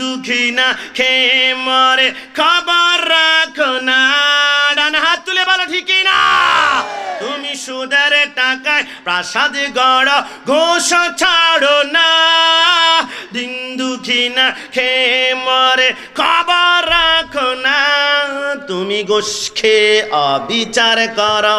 দুঃখী না খেয়ে মরে খবর রাখো না। ডান হাত তুলে বলো ঠিক না। তুমি সুদের টাকায় প্রাসাদ গড় ঘোষ ছাড়ো না। দিন দুঃখী না খেয়ে মরে খবর রাখো না। তুমি ঘোষ খেয়ে অবিচার করো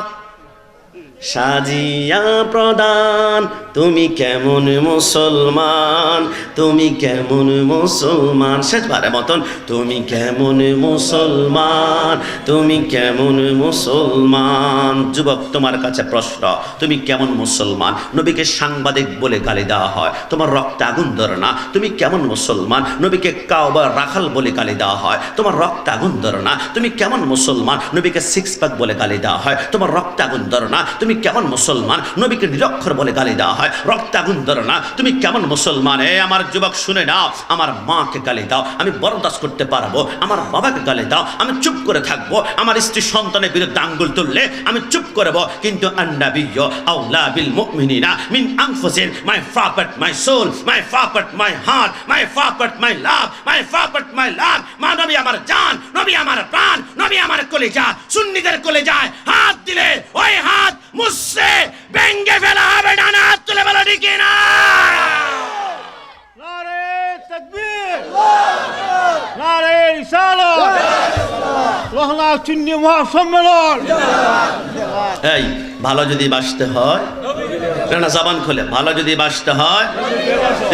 সাজিয়া প্রদান। তুমি কেমন মুসলমান, তুমি কেমন মুসলমান, শেষবারের মতন তুমি কেমন মুসলমান, তুমি কেমন মুসলমান। যুবক তোমার কাছে প্রশ্ন, তুমি কেমন মুসলমান? নবীকে সাংবাদিক বলে গালি দেওয়া হয়, তোমার রক্তে আগুন ধরে না। তুমি কেমন মুসলমান? নবীকে কাওবা রাখাল বলে গালি দেওয়া হয়, তোমার রক্তে আগুন ধরে না। তুমি কেমন মুসলমান? নবীকে সিক্স প্যাক বলে গালি দেওয়া হয়, তোমার রক্তে আগুন ধরে না। তুমি কেমন মুসলমান? নবীকে নিরক্ষর বলে গালি দেওয়া হয়, রক্তে আগুন ধরে না। তুমি কেমন মুসলমান? আমার যুবক শুনে নাও, আমার মাকে গালি দাও, আমি বরদাস্ত করতে পারবো। আমার বাবাকে গালি দাও, আমি চুপ করে থাকবো। আমার স্ত্রী সন্তানের বিরুদ্ধে আঙ্গুল তুললে আমি চুপ করবো। কিন্তু আন্নাবিয়্যু আওলা বিল মুমিনিনা মিন আনফুসিহিম, মাই ফাপার্ট my soul, my ফাপার্ট my heart, মাই ফাপার্ট মাই লাভ, মাই ফাপার্ট মাই লাভ। মা নবী আমার জান, নবী আমার প্রাণ, নবী আমার কলিজা। সুন্নিদের কলিজায় হাত দিলে ওই হাত মুসে ভেঙে ফেলা হবে। ডান হাত তুলে বলো ঠিক না। নারে তাকবীর, নারে রিসালাত, রহনা চিন্নি মহাসম্মেলন। এই ভালো যদি বাঁচতে হয়, না জবান খোলে, ভালো যদি বাঁচতে হয়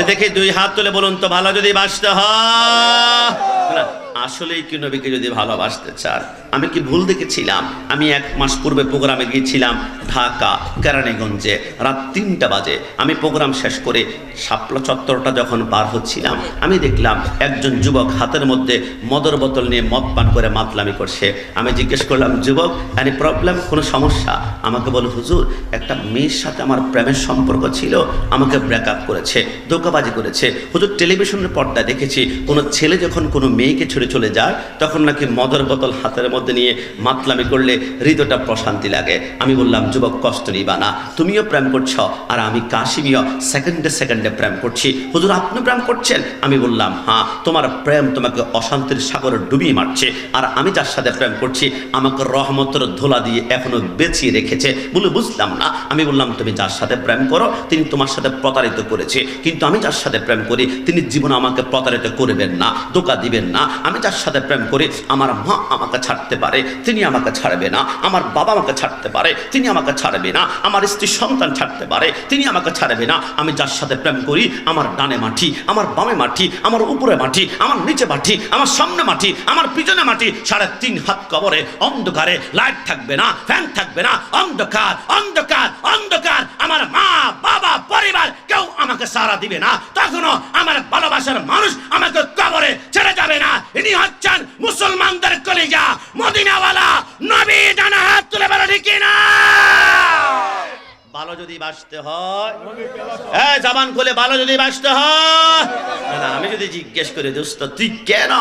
দেখি দুই হাত তুলে বলুন তো, ভালো যদি বাঁচতে হয়। না আসলেই কি নবীকে যদি ভালোবাসতে চান? আমি কি ভুল দেখেছিলাম? আমি 1 মাস পূর্বে প্রোগ্রামে গিয়েছিলাম ঢাকা কেরানীগঞ্জে, রাত 3টা বাজে। আমি প্রোগ্রাম শেষ করে শাপলা চত্বরটা যখন পার হচ্ছিলাম, আমি দেখলাম একজন যুবক হাতের মধ্যে মদের বোতল নিয়ে মদ পান করে মাতলামি করছে। আমি জিজ্ঞেস করলাম, যুবক এনি প্রবলেম, কোনো সমস্যা? আমাকে বল, হুজুর একটা মেয়ের সাথে আমার প্রেমের সম্পর্ক ছিল, আমাকে ব্রেকআপ করেছে, ধোঁকাবাজি করেছে। হুজুর টেলিভিশনের পর্দায় দেখেছি কোনো ছেলে যখন কোনো মেয়েকে ছেড়ে চলে যায় তখন নাকি মদের বোতল হাতের মধ্যে নিয়ে মাতলামি করলে হৃদয়টা প্রশান্তি লাগে। আমি বললাম, যুবক কষ্ট নিবা না, তুমিও প্রেম করছ আর আমি কাশিমিও সেকেন্ডে সেকেন্ডে প্রেম করছি। হুজুর আপনি প্রেম করছেন? আমি বললাম, হ্যাঁ, তোমার প্রেম তোমাকে অশান্তির সাগরে ডুবিয়ে মারছে, আর আমি যার সাথে প্রেম করছি আমাকে রহমতের ধোলা দিয়ে এখনো বেঁচিয়ে রেখেছে। বলে বুঝলাম না। আমি বললাম, তুমি যার সাথে প্রেম করো তিনি তোমার সাথে প্রতারিত করেছে, কিন্তু আমি যার সাথে প্রেম করি তিনি জীবনে আমাকে প্রতারিত করবেন না, ধোঁকা দিবেন না। আমি যার সাথে প্রেম করি আমার মা আমাকে ছাড়তে পারে, তিনি আমাকে ছাড়বে না। আমার বাবা আমাকে ছাড়তে পারে, তিনি আমাকে ছাড়বে না। আমার স্ত্রী সন্তান ছাড়তে পারে, তিনি আমাকে ছাড়বে না। আমি যার সাথে প্রেম করি আমার ডানে মাটি, আমার বামে মাটি, আমার উপরে মাটি, আমার নিচে মাটি, আমার সামনে মাটি, আমার পিছনে মাটি। 3.5 হাত কবরে অন্ধকারে, লাইট থাকবে না, ফ্যান থাকবে না, অন্ধকার অন্ধকার অন্ধকার। আমার মা বাবা পরিবার কেউ আমাকে সাড়া দিবে না। তখনও আমার ভালোবাসার মানুষ আমাকে কবরে ছেড়ে যাবে না। ইনি হচ্ছেন মুসলমানদের কলিজা মদিনাওয়ালা নবী। ডান হাত তুলে বলো ঠিক না। ভালো যদি বাঁচতে হয়, জবান খুলে ভালো যদি বাঁচতে হয়। না আমি যদি জিজ্ঞেস করি, দোস্ত তুই কেন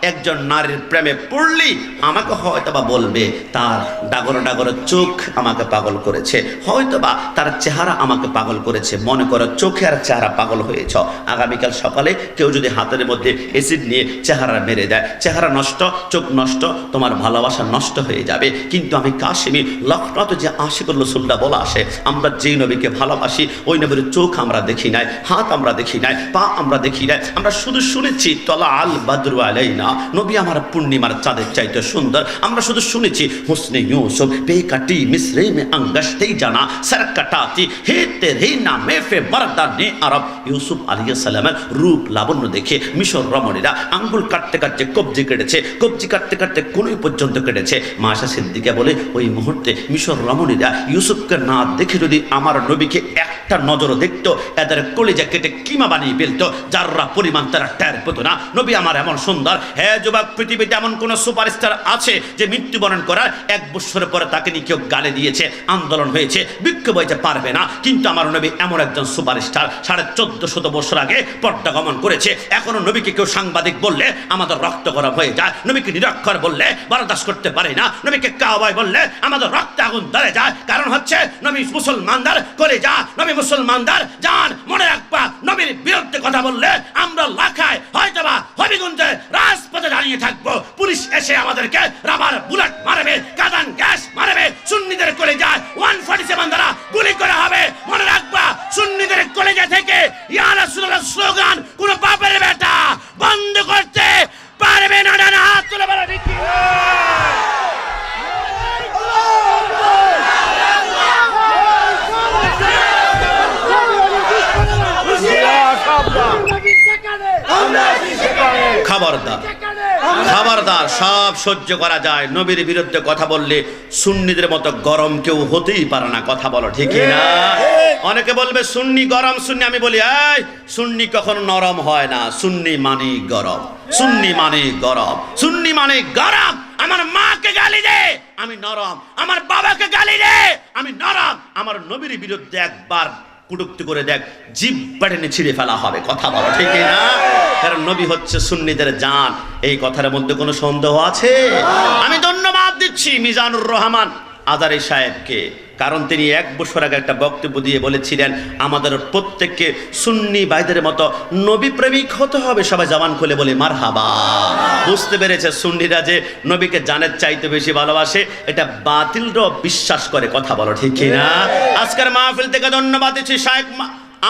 একজন নারীর প্রেমে পড়লি, আমাকে হয়তোবা বলবে তার ডাগর ডাগর চোখ আমাকে পাগল করেছে, হয়তোবা তার চেহারা আমাকে পাগল করেছে। মনে করো চোখে আর চেহারা পাগল হয়েছ, আগামীকাল সকালে কেউ যদি হাতের মধ্যে অ্যাসিড নিয়ে চেহারা মেরে দেয়, চেহারা নষ্ট, চোখ নষ্ট, তোমার ভালোবাসা নষ্ট হয়ে যাবে। কিন্তু আমি কাশিমি লখনউতে যে আশিকুর রাসূলটা বলা আসে, আমরা যেই নবীকে ভালোবাসি ওই নবীর চোখ আমরা দেখি নাই, হাত আমরা দেখি নাই, পা আমরা দেখি নাই, আমরা শুধু শুনেছি তলা আল বাদরু আলাইনা, নবী আমার পূর্ণিমার চাঁদের চাইতে সুন্দর। আমরা শুধু শুনেছি হুসনে ইউসুফ বেকাটি মিসরে মে আঙ্গাশতেই জানা সরকাটাতি হে তেরে নামে ফে বরদানে আরব। ইউসুফ আলাইহিস সালামের রূপ লাবণ্য দেখে মিশর রমণীরা আঙ্গুল কাটতে কাটতে কবজি কেটেছে, কবজি কাটতে কাটতে কোনই পর্যন্ত কেটেছে। মা আয়েশা সিদ্দিকা বলে ওই মুহূর্তে মিশর রমণীরা ইউসুফকে না দেখে যদি আমার নবীকে একটা নজর দেখতো, এদের কলিজা কেটে কিমা বানিয়ে ফেলতো, যাররা পরিমাণ তারা টের পেত না। নবী আমার এমন সুন্দর। হে যুবক, পৃথিবীতে এমন কোন সুপারস্টার আছে যে মৃত্যুবরণ করার 1 বছর পরে তাকে নিয়ে কেউ গালি দিয়েছে, আন্দোলন হয়েছে, বিক্ষোভ হয়েছে, পারবে না। কিন্তু আমার নবী এমন একজন সুপারস্টার, 1450 বছর আগে পর্দা গমন করেছে। এখনো নবীকে কেউ সাংবাদিক বললে আমাদের রক্ত গরম হয়ে যায়, নবীকে নিরক্ষর বললে বরদাস্ত করতে পারে না, নবীকে কাওয়াই বললে আমাদের রক্ত আগুন ধরে যায়। কারণ হচ্ছে নবী মুসলমানদের করে যা, নবী মুসলমানদের জান। মনে রাখবা, নবীর বিরুদ্ধে কথা বললে আমরা লাখায় হয়তোবা হবিগঞ্জ গুনতে রাজপথে দাঁড়িয়ে থাকবো, পুলিশ এসে আমাদেরকে রাবার বুলেট মারবে, কাঁদান গ্যাস মারবে, সুন্নিদের কলেজায় 147 দ্বারা গুলি করা হবে। মনে রাখবা, সুন্নিদের কলেজা থেকে ইয়া রাসূলুল্লাহ স্লোগান কোন বাপের বেটা বন্ধ করতে পারবে না। না, হাত তুলে বলো ঠিক কি? খবরদার, খবরদার, সব সহ্য করা যায়, নবীর বিরুদ্ধে কথা বললে সুন্নিদের মতো গরম কেউ হতেই পারে না। কথা বলো ঠিক না? অনেকে বলবে সুন্নি গরম, সুন্নি। আমি বলি এই সুন্নি কখনো নরম হয় না, সুন্নি মানে গরম, সুন্নি মানে গরম, সুন্নি মানে গরম। আমার মাকে গালি দে আমি নরম, আমার বাবাকে গালি দে আমি নরম, আমার নবীর বিরুদ্ধে একবার কুটুক্তি করে দেখ, জিভ বাটেনে ছিঁড়ে ফেলা হবে। কথা বলো ঠিক না? কারণ নবী হচ্ছে সুন্নিদের জান, এই কথার মধ্যে কোনো সন্দেহ আছে? আমি ধন্যবাদ দিচ্ছি মিজানুর রহমান আজারি সাহেবকে, কারণ তিনি 1 বছর আগে একটা বক্তব্য দিয়ে বলেছিলেন আমাদের প্রত্যেককে সুন্নি ভাইদের মতো নবী প্রেমিক হতে হবে। সবাই জবান খুলে বলে মারহাবা। বুঝতে পেরেছে সুন্নিরা যে নবীকে জানের চাইতে বেশি ভালোবাসে, এটা বাতিলরাও বিশ্বাস করে। কথা বলো ঠিক না? আজকের মাহফিল থেকে ধন্যবাদ দিচ্ছি শায়েখ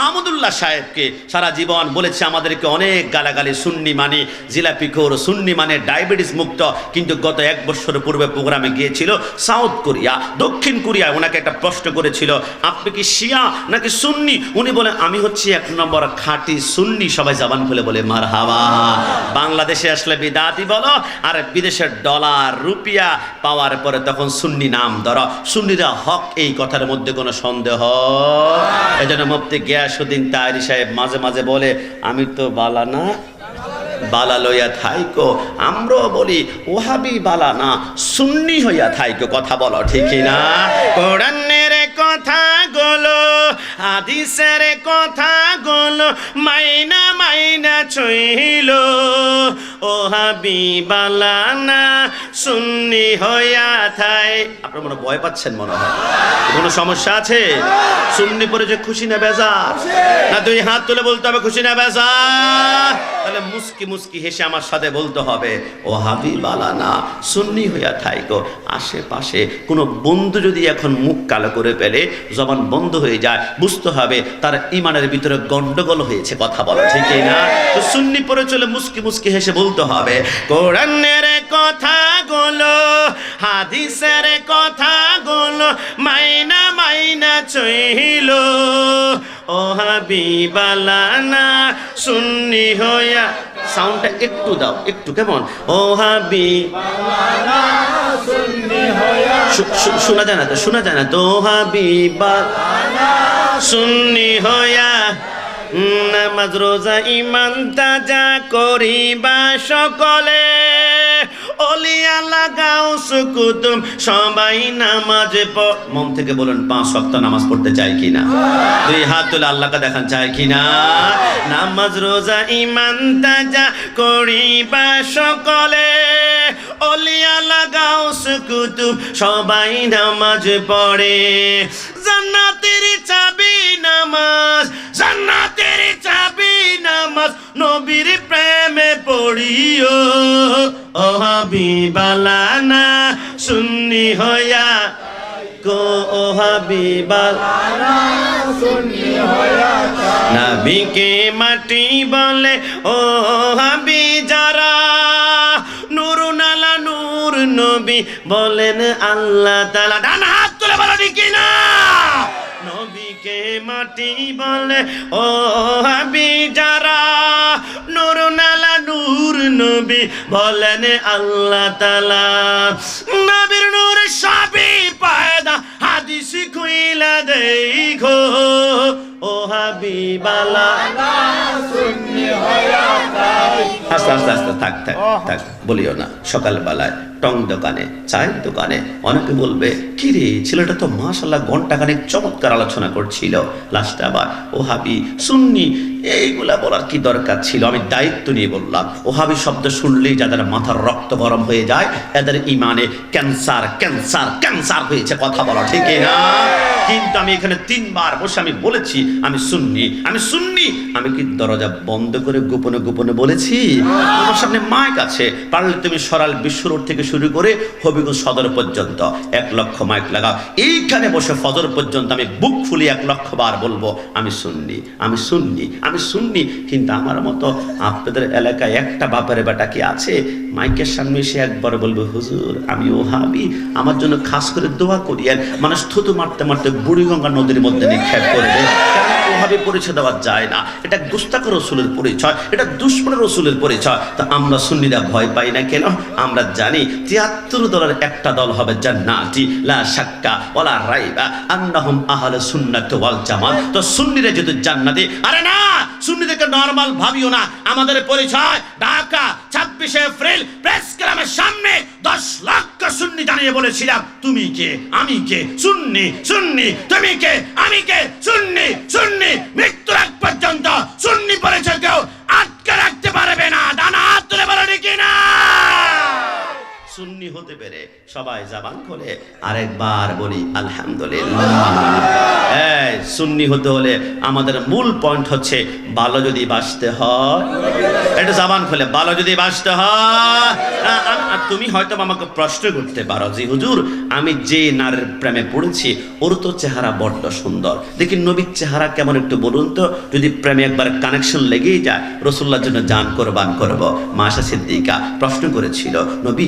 আহমদুল্লাহ সাহেবকে, সারা জীবন বলেছে আমাদেরকে অনেক গালাগালি, সুন্নি মানে জিলাপি খোর, সুন্নি মানে ডায়াবেটিস মুক্ত। কিন্তু গত 1 বছর পূর্বে প্রোগ্রামে গিয়েছিল সাউথ কোরিয়া, দক্ষিণ কোরিয়া, ওনাকে একটা প্রশ্ন করেছিল আপনি কি শিয়া নাকি সুন্নি? উনি বলেন আমি হচ্ছি 1 নম্বর খাঁটি সুন্নি। সবাই জবান খুলে বলে মারহাবা। বাংলাদেশে আসলে বিদাতি বলো, আর বিদেশের ডলার রুপিয়া পাওয়ার পরে তখন সুন্নি নাম ধরো। সুন্নিরা হক, এই কথার মধ্যে কোনো সন্দেহ? এজন্য মুফতি গিয়াসউদ্দিন তাহেরি সাহেব মাঝে মাঝে বলে আমি তো বালা না, বালা লইয়া থাইকো। আমরাও বলি ওহাবি বালা না, সুন্নি হইয়া থাইকো। কথা বলো ঠিক না? কোরআনের কথা গুলো, হাদিসের কথা গুলো মাইনা মাইনা চইল, ওহাবি বালা না, সুন্নি হইয়া থাই। আপনারা মনে ভয় পাচ্ছেন, মনে হয় কোনো সমস্যা আছে? সুন্নি পরে যে খুশি না বেজার? না 2 হাত তুলে বলতে হবে খুশি না বেজার? তাহলে মুস্কি মুস্কি হেসে আমার সাথে বলতে হবে ও হাবিব আলানা, সুন্নি হইয়া থাইকো। আশেপাশে কোনো বন্ধু যদি এখন মুখ কালো করে ফেলে, জবান বন্ধ হয়ে যায়, বুঝতে হবে তার ইমানের ভিতরে গন্ডগোল হয়েছে। কথা বলো ঠিক না? তো সুন্নি পরে চলে মুস্কি মুস্কি হেসে বলতে হবে কোরআনের কথা গুলো, হাদিসের কথা গুলো মাইনা মাইনা চইল, ও হাবিব আলানা, সুন্নি হইয়া। সাউন্ডটা একটু দাও, একটু, কেমন? ও হাবিব আলানা, সুন্নি হইয়া। শোনা যায় না তো, শোনা যায় না তো? হাবিব আলানা, সুন্নি হইয়া নামাজ রোজা ইমান তাজা করিবা সকলে, ওলিয়া লাগাও সুকুতুম সবাই নামাজে মন থেকে বলেন 5 ওয়াক্ত নামাজ পড়তে চাই কিনা? 2 হাত তুলে আল্লাহকে দেখান চাই কিনা? নামাজ রোজা ইমান তাজা করিবা সকলে, ওলিয়া লাগাও সুকুতুম সবাই নামাজ পড়ে, জান্নাতের চাবি নামাজ, জান্নাতের চাবি নামাজ, নবীর প্রেমে পড়িও, ও হাবিব আলানা, সুন্নি হইয়া গো, ও হাবিব আলানা, সুন্নি হইয়া। নবীকে মাটি বলে ও হাবি যারা, নূরুন আলা নূর নবী বলেন আল্লাহ তাআলা। ডান হাত তুলে বলো ঠিক না? নবীকে মাটি বলে ও হাবি যারা, নূরুন আলা নূর নবী বলেন আল্লাহ তাআলা। নবীর নূর সবই পয়দা, হাদিস খুইলা দেখো, ও হাবিব আলানা, সুন্নি হইয়া থাই। আস্তে আস্তে আস্তে থাক থাক থাক, বলিও না। সকালবেলায় টং দোকানে, চায়ের দোকানে অনেকে বলবে কি রে ছেলেটা তো মাশাআল্লাহ ঘন্টাখানেক চমৎকার আলোচনা করছিল, লাস্টে আবার ও হাবি সুন্নি এইগুলা বলার কি দরকার ছিল? আমি দায়িত্ব নিয়ে বললাম, ওহাবি শব্দ শুনলেই যাদের মাথার রক্ত গরম হয়ে যায়, এদের ইমানে ক্যান্সার ক্যান্সার ক্যান্সার হয়েছে। কথা বলা ঠিক না? কিন্তু আমি এখানে 3 বার বসে আমি বলেছি আমি সুন্নি, আমি সুন্নি। আমি কি দরজা বন্ধ করে গোপনে গোপনে বলেছি? আমার সামনে মাইক আছে, পারলে তুমি সরাল বিশ্ব রোড থেকে শুরু করে হবিগঞ্জ সদর পর্যন্ত 1 লক্ষ মাইক লাগাও। এইখানে বসে ফজর পর্যন্ত আমি বুক ফুলিয়ে 1 লক্ষ বার বলবো আমি সুন্নি, আমি সুন্নি, আমি সুন্নি। কিন্তু আমার মতো আপনাদের এলাকায় একটা বাপের বেটা কি আছে মাইকের সামনে এসে একবার বলবে হুজুর আমি ওহাবি, আমার জন্য খাস করে দোয়া করিয়েন? মানুষ থুতু মারতে মারতে বুড়িগঙ্গা নদীর মধ্যে নিক্ষেপ করবে। ওহাবি পরিচয় দেওয়া যায় না, এটা গুস্তাখ রসুলের পরিচয়, এটা দুশমনের রসুলের পরিচয়। তা আমরা সুন্নিরা ভয় পাই না কেন? আমরা জানি 73 দলের একটা দল হবে জান্নাতি, লা শাক্কা ওয়ালা রাইবা আন্নাহুম আহলে সুন্নাত ওয়াল জামাত। তো সুন্নিরা যদি জান্নাতি, আরে না, সুন্নিদেরকে নরমাল ভাবিও না। আমাদের পরিচয় ঢাকা 26 এপ্রিল প্রেস ক্লাবের সামনে 10 লক্ষ সুন্নি দাঁড়িয়ে বলেছিলাম তুমি কে আমি কে, সুন্নি সুন্নি, তুমি কে আমি কে, সুন্নি সুন্নি। মৃত্যুর আগ পর্যন্ত সুন্নি পরিচয় কেউ আটকে রাখতে পারবে না। ডানা হাত তুলে বলো ঠিক না? সুন্নি হতে পেরে সবাই জবান খোলে আরেকবার বলি আলহামদুলিল্লাহ। এই সুন্নি হতে হলে আমাদের মূল পয়েন্ট হচ্ছে ভালো যদি বাঁচতে হয়, এটা জবান খোলে, ভালো যদি বাঁচতে হয়। তুমি হয়তো আমাকে প্রশ্ন করতে পারো যে হুজুর আমি যে নারীর প্রেমে পড়েছি ওর তো চেহারা বড্ড সুন্দর, দেখি নবীর চেহারা কেমন একটু বলুন তো। যদি প্রেমে একবার কানেকশন লেগেই যায়, রসুল্লাহর জন্য জান কোরবান করব। মা আয়েশা সিদ্দিকা প্রশ্ন করেছিল, নবী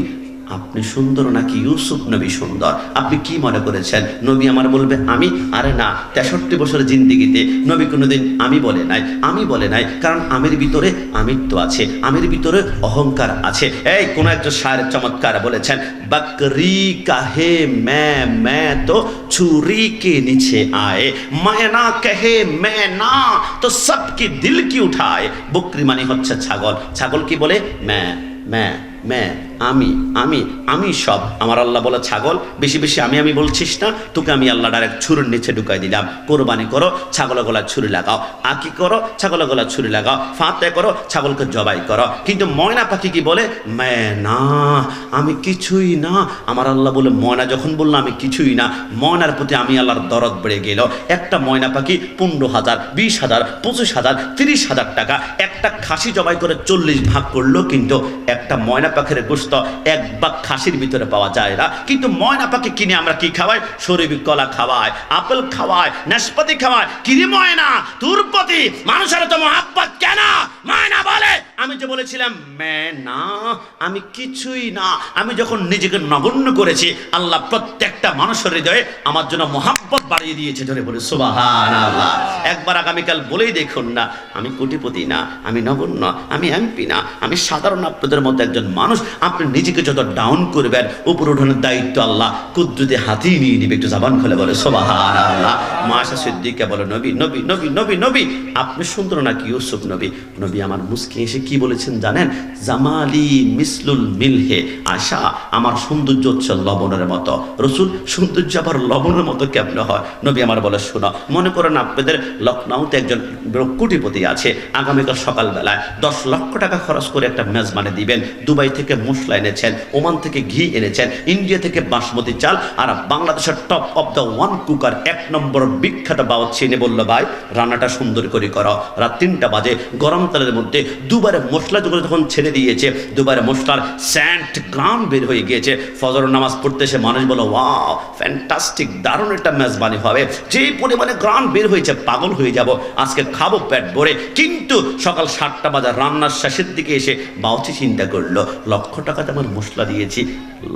আপনি সুন্দর নাকি ইউসুফ নবী সুন্দর? আপনি কি মনে করেছেন? নবী আমার বলবে আমি। আরে না, 63 বছরের জিন্দিগিতে নবী কোনোদিন আমি বলে নাই, আমি বলে নাই। কারণ আমের ভিতরে আমিত্ব আছে, আমের ভিতরে অহংকার আছে। এই কোন একজন শায়ের চমৎকার বলেছেন, বকরি কাহে মে তো ছুরি কে নিচে আয়ে, মায়না কহে মে না তো সবকি দিল কি উঠায়। বকরি মানে হচ্ছে ছাগল। ছাগল কি বলে? মে মে মে, আমি আমি আমি সব। আমার আল্লাহ বলে ছাগল বেশি বেশি আমি আমি বলছিস না, তোকে আমি আল্লাহ ডাইরেক্ট ছুরির নিচে ঢুকাই দিলাম। কোরবানি করো, ছাগলের গলা ছুরি লাগাও। আকি করো, ছাগলের গলা ছুরি লাগাও। ফাতে করো, ছাগলকে জবাই করো। কিন্তু ময়না পাখি কি বলে? মে না, আমি কিছুই না। আমার আল্লাহ বলে ময়না যখন বললো আমি কিছুই না, ময়নার প্রতি আমি আল্লাহর দরদ বেড়ে গেল। একটা ময়না পাখি 15,000, 20,000, 25,000, 30,000 টাকা। একটা খাসি জবাই করে 40 ভাগ করলো, কিন্তু একটা ময়না পাখির গোশত 1 ভাগ খাসির ভিতরে পাওয়া যায় না। কিন্তু ময়না পাখি কিনে আমরা কি খাওয়াই? শরীফ কলা খাওয়াই, আপেল খাওয়াই, নাশপাতি খাওয়াই। কিরে ময়না, তোর প্রতি মানুষের তো মহাব্বত কেন? ময়না বলে আমি যে বলেছিলাম মে না, আমি কিছুই না। আমি যখন নিজেকে নগণ্য করেছি, আল্লাহ প্রত্যেকটা মানুষের হৃদয়ে আমার জন্য মহাব্বত বাড়িয়ে দিয়েছে। ধরে বলে সুবহানাল্লাহ। একবার আগামীকাল বলেই দেখুন না, আমি কোটিপতি না, আমি নগণ্য, আমি এমপি না, আমি সাধারণ আপনাদের মধ্যে একজন মানুষ। আপনি নিজেকে যত ডাউন করবেন, উপর উঠানোর দায়িত্ব আল্লাহ কুদরতে হাতেই নিয়ে নিবে। একটু জবান খুলে বলে সুবহানাল্লাহ। মা আয়েশা সিদ্দিকা বলে নবী নবী নবী নবী নবী আপনি সুন্দর নাকি ইউসুফ নবী? নবী আমার মুস্কি এসে কি বলেছেন জানেন? জামালি মিসলুল মিলহে। আয়েশা আমার সৌন্দর্য হচ্ছে লবণের মতো। রসুল সৌন্দর্য আবার লবণের মতো কেমন হয়? নবী আমার বলে শোনো, মনে করেন আপনাদের লখনৌতে একজন কোটিপতি আছে, আগামীকাল সকালবেলায় 10 লক্ষ টাকা খরচ করে একটা মেজবানি দিবেন। দুবাই থেকে মশলা এনেছেন, ওমান থেকে ঘি এনেছেন, ইন্ডিয়া থেকে বাসমতি চাল, আর বাংলাদেশের top of the one cooker 1 নম্বর বিখ্যাত বাওয়াচ্ছি এনে বললো ভাই রান্নাটা সুন্দর করে করো। রাত 3টা বাজে গরম তেলের মধ্যে দুবারে মশলা যখন ছেড়ে দিয়েছে, দুবারে মশলার স্যান্ট গ্রাম বের হয়ে গিয়েছে। ফজর নামাজ পড়তে এসে মানুষ বলো ওয়াও ফ্যান্টাস্টিক, দারুণ একটা মেজবানি হবে। যেই পরিমাণে গ্রাম বের হয়েছে পাগল হয়ে যাব, আজকে খাবো পেট ভরে। কিন্তু সকাল 7টা বাজে রান্নার শেষের দিকে এসে বাউচি চিন্তা করলো, লক্ষ টাকাতে আমার মশলা দিয়েছি,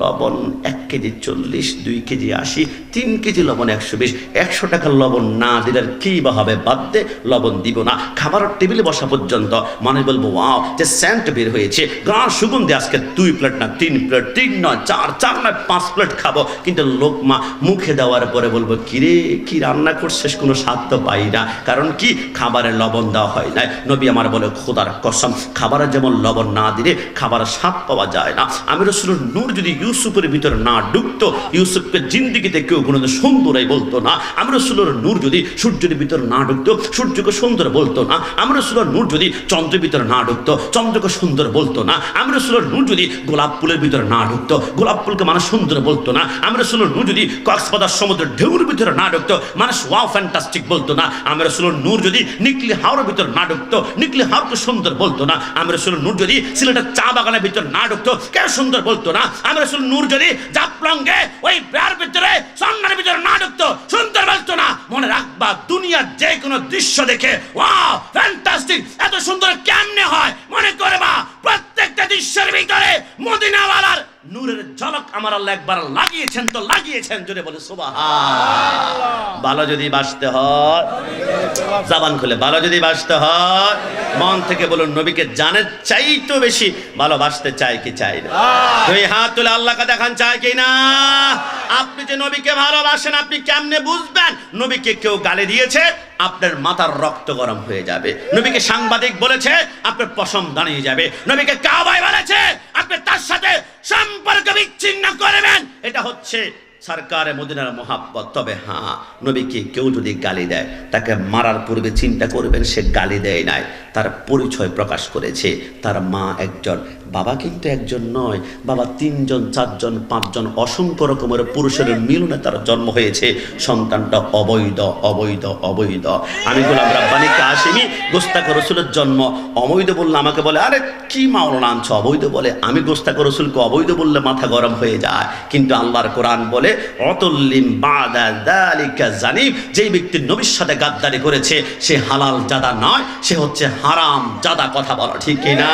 লবণ 1 কেজি 40, 2 কেজি 80, 3 কেজি লবণ 120, 100 টাকার লবণ না দিলে আর কি বা হবে? বাদ দে, লবণ দিব না। খাবার টেবিলে বসা পর্যন্ত মানুষ বলবো ওয়াও যে সেন্ট বের হয়েছে, গাঁ সুগন্ধি। আজকে 2 প্লেট না 3 প্লেট, 3 নয় 4, 4 নয় 5 প্লেট খাবো। কিন্তু লোকমা মুখে দেওয়ার পরে বলবো কি কিরে কি রান্না করছিস, কোনো স্বাদ তো পাই না। কারণ কি, খাবারে লবণ দেওয়া হয় নাই। নবী আমার বলে খোদার কসম, খাবারে যেমন লবণ না দিলে খাবারের স্বাদ পাওয়া যায় না। আমি রাসূলের নূর যদি ইউসুফের ভিতরে না ঢুকতো, ইউসুফকে জিন্দিগিতে কেউ কোনোদিন সুন্দরই বলতো না। আমি রাসূলের নূর যদি সূর্যের ভিতরে না ঢুকতো, সূর্যকে সুন্দর বলতো না। আমি রাসূলের নূর যদি চন্দ্রের ভিতরে না ঢুকতো, চন্দ্রকে সুন্দর বলতো না। আমি রাসূলের নূর যদি গোলাপ ফুলের ভিতরে না ঢুকতো, গোলাপ ফুলকে মানুষ সুন্দর বলতো না। আমি রাসূলের নূর যদি কক্সবাজার সমুদ্রের ঢেউর ভিতরে না ঢুকতো, মানুষ ওয়াও ফ্যান্টাস্টিক বলতো না। আমি রাসূলের নূর যদি নিকলি হাওরের ভিতরে না ঢুকতো, নিকলি হাওরকে সুন্দর বলতো না। আমি রাসূলের নূর যদি সিলেটের চা বাগানের ভিতরে না ঢুকতো, কেউ সুন্দর বলতো না। আমি রাসূলের নূর যদি জাফলংয়ে ওই বেড়ার ভিতরে সন্ন্যার ভিতরে না ঢুকতো, সুন্দর বলতো না। মনে রাখবা, দুনিয়ার যে কোনো দৃশ্য দেখে ওয়াও ফ্যান্টাস্টিক এত সুন্দর কেমনে হয় মনে করবা, প্রত্যেকটা দৃশ্যের ভিতরে মদিনাওয়ালার নূরের ঝলক আমার আল্লাহ একবার লাগিয়েছেন তো লাগিয়েছেন, জোরে বলে সুবহান। ভালো যদি বাসতে হয়, জবান খুলে ভালো যদি বাসতে হয়, মন থেকে বলুন নবীকে জানের চাইতো বেশি ভালোবাসতে চাই কি চাই না? দুই হাত তুলে আল্লাহকে দেখান, চাই কি না? আপনি যে নবীকে ভালোবাসেন আপনি কেমনে বুঝবেন? নবীকে কেউ গালি দিয়েছে, আপনার মাথার রক্ত গরম হয়ে যাবে। নবীকে সাংবাদিক বলেছে, আপনার পশম দাঁড়িয়ে যাবে। নবীকে কাবাই বলেছে, আপনি তার সাথে সম্পর্ক বিচ্ছিন্ন করবেন। এটা হচ্ছে সরকারে মদিনার মোহাব্বত। তবে হ্যাঁ, নবীকে কেউ যদি গালি দেয়, তাকে মারার পূর্বে চিন্তা করবেন সে গালি দেয় নাই, তার পরিচয় প্রকাশ করেছে। তার মা একজন, বাবা কিন্তু একজন নয়, বাবা 3 জন 4 জন 5 জন অসংখ্য রকমের পুরুষের মিলনে তার জন্ম হয়েছে। সন্তানটা অবৈধ অবৈধ অবৈধ। আমি গোলাম রাব্বানী কাশিমি, গোস্তাখ রসুলের জন্ম অবৈধ বললে আমাকে বলে, আরে কি মাওলানা আনছো অবৈধ বলে? আমি গোস্তাখ রসুলকে অবৈধ বললে মাথা গরম হয়ে যায়। কিন্তু আল্লাহর কোরআন বলে, অতুল্লিম বাদা যালিকা জানিব, যেই ব্যক্তি নবীর সাথে গাদ্দারি করেছে সে হালাল জাদা নয়, সে হচ্ছে হারাম জাদা। কথা বলো ঠিক কিনা?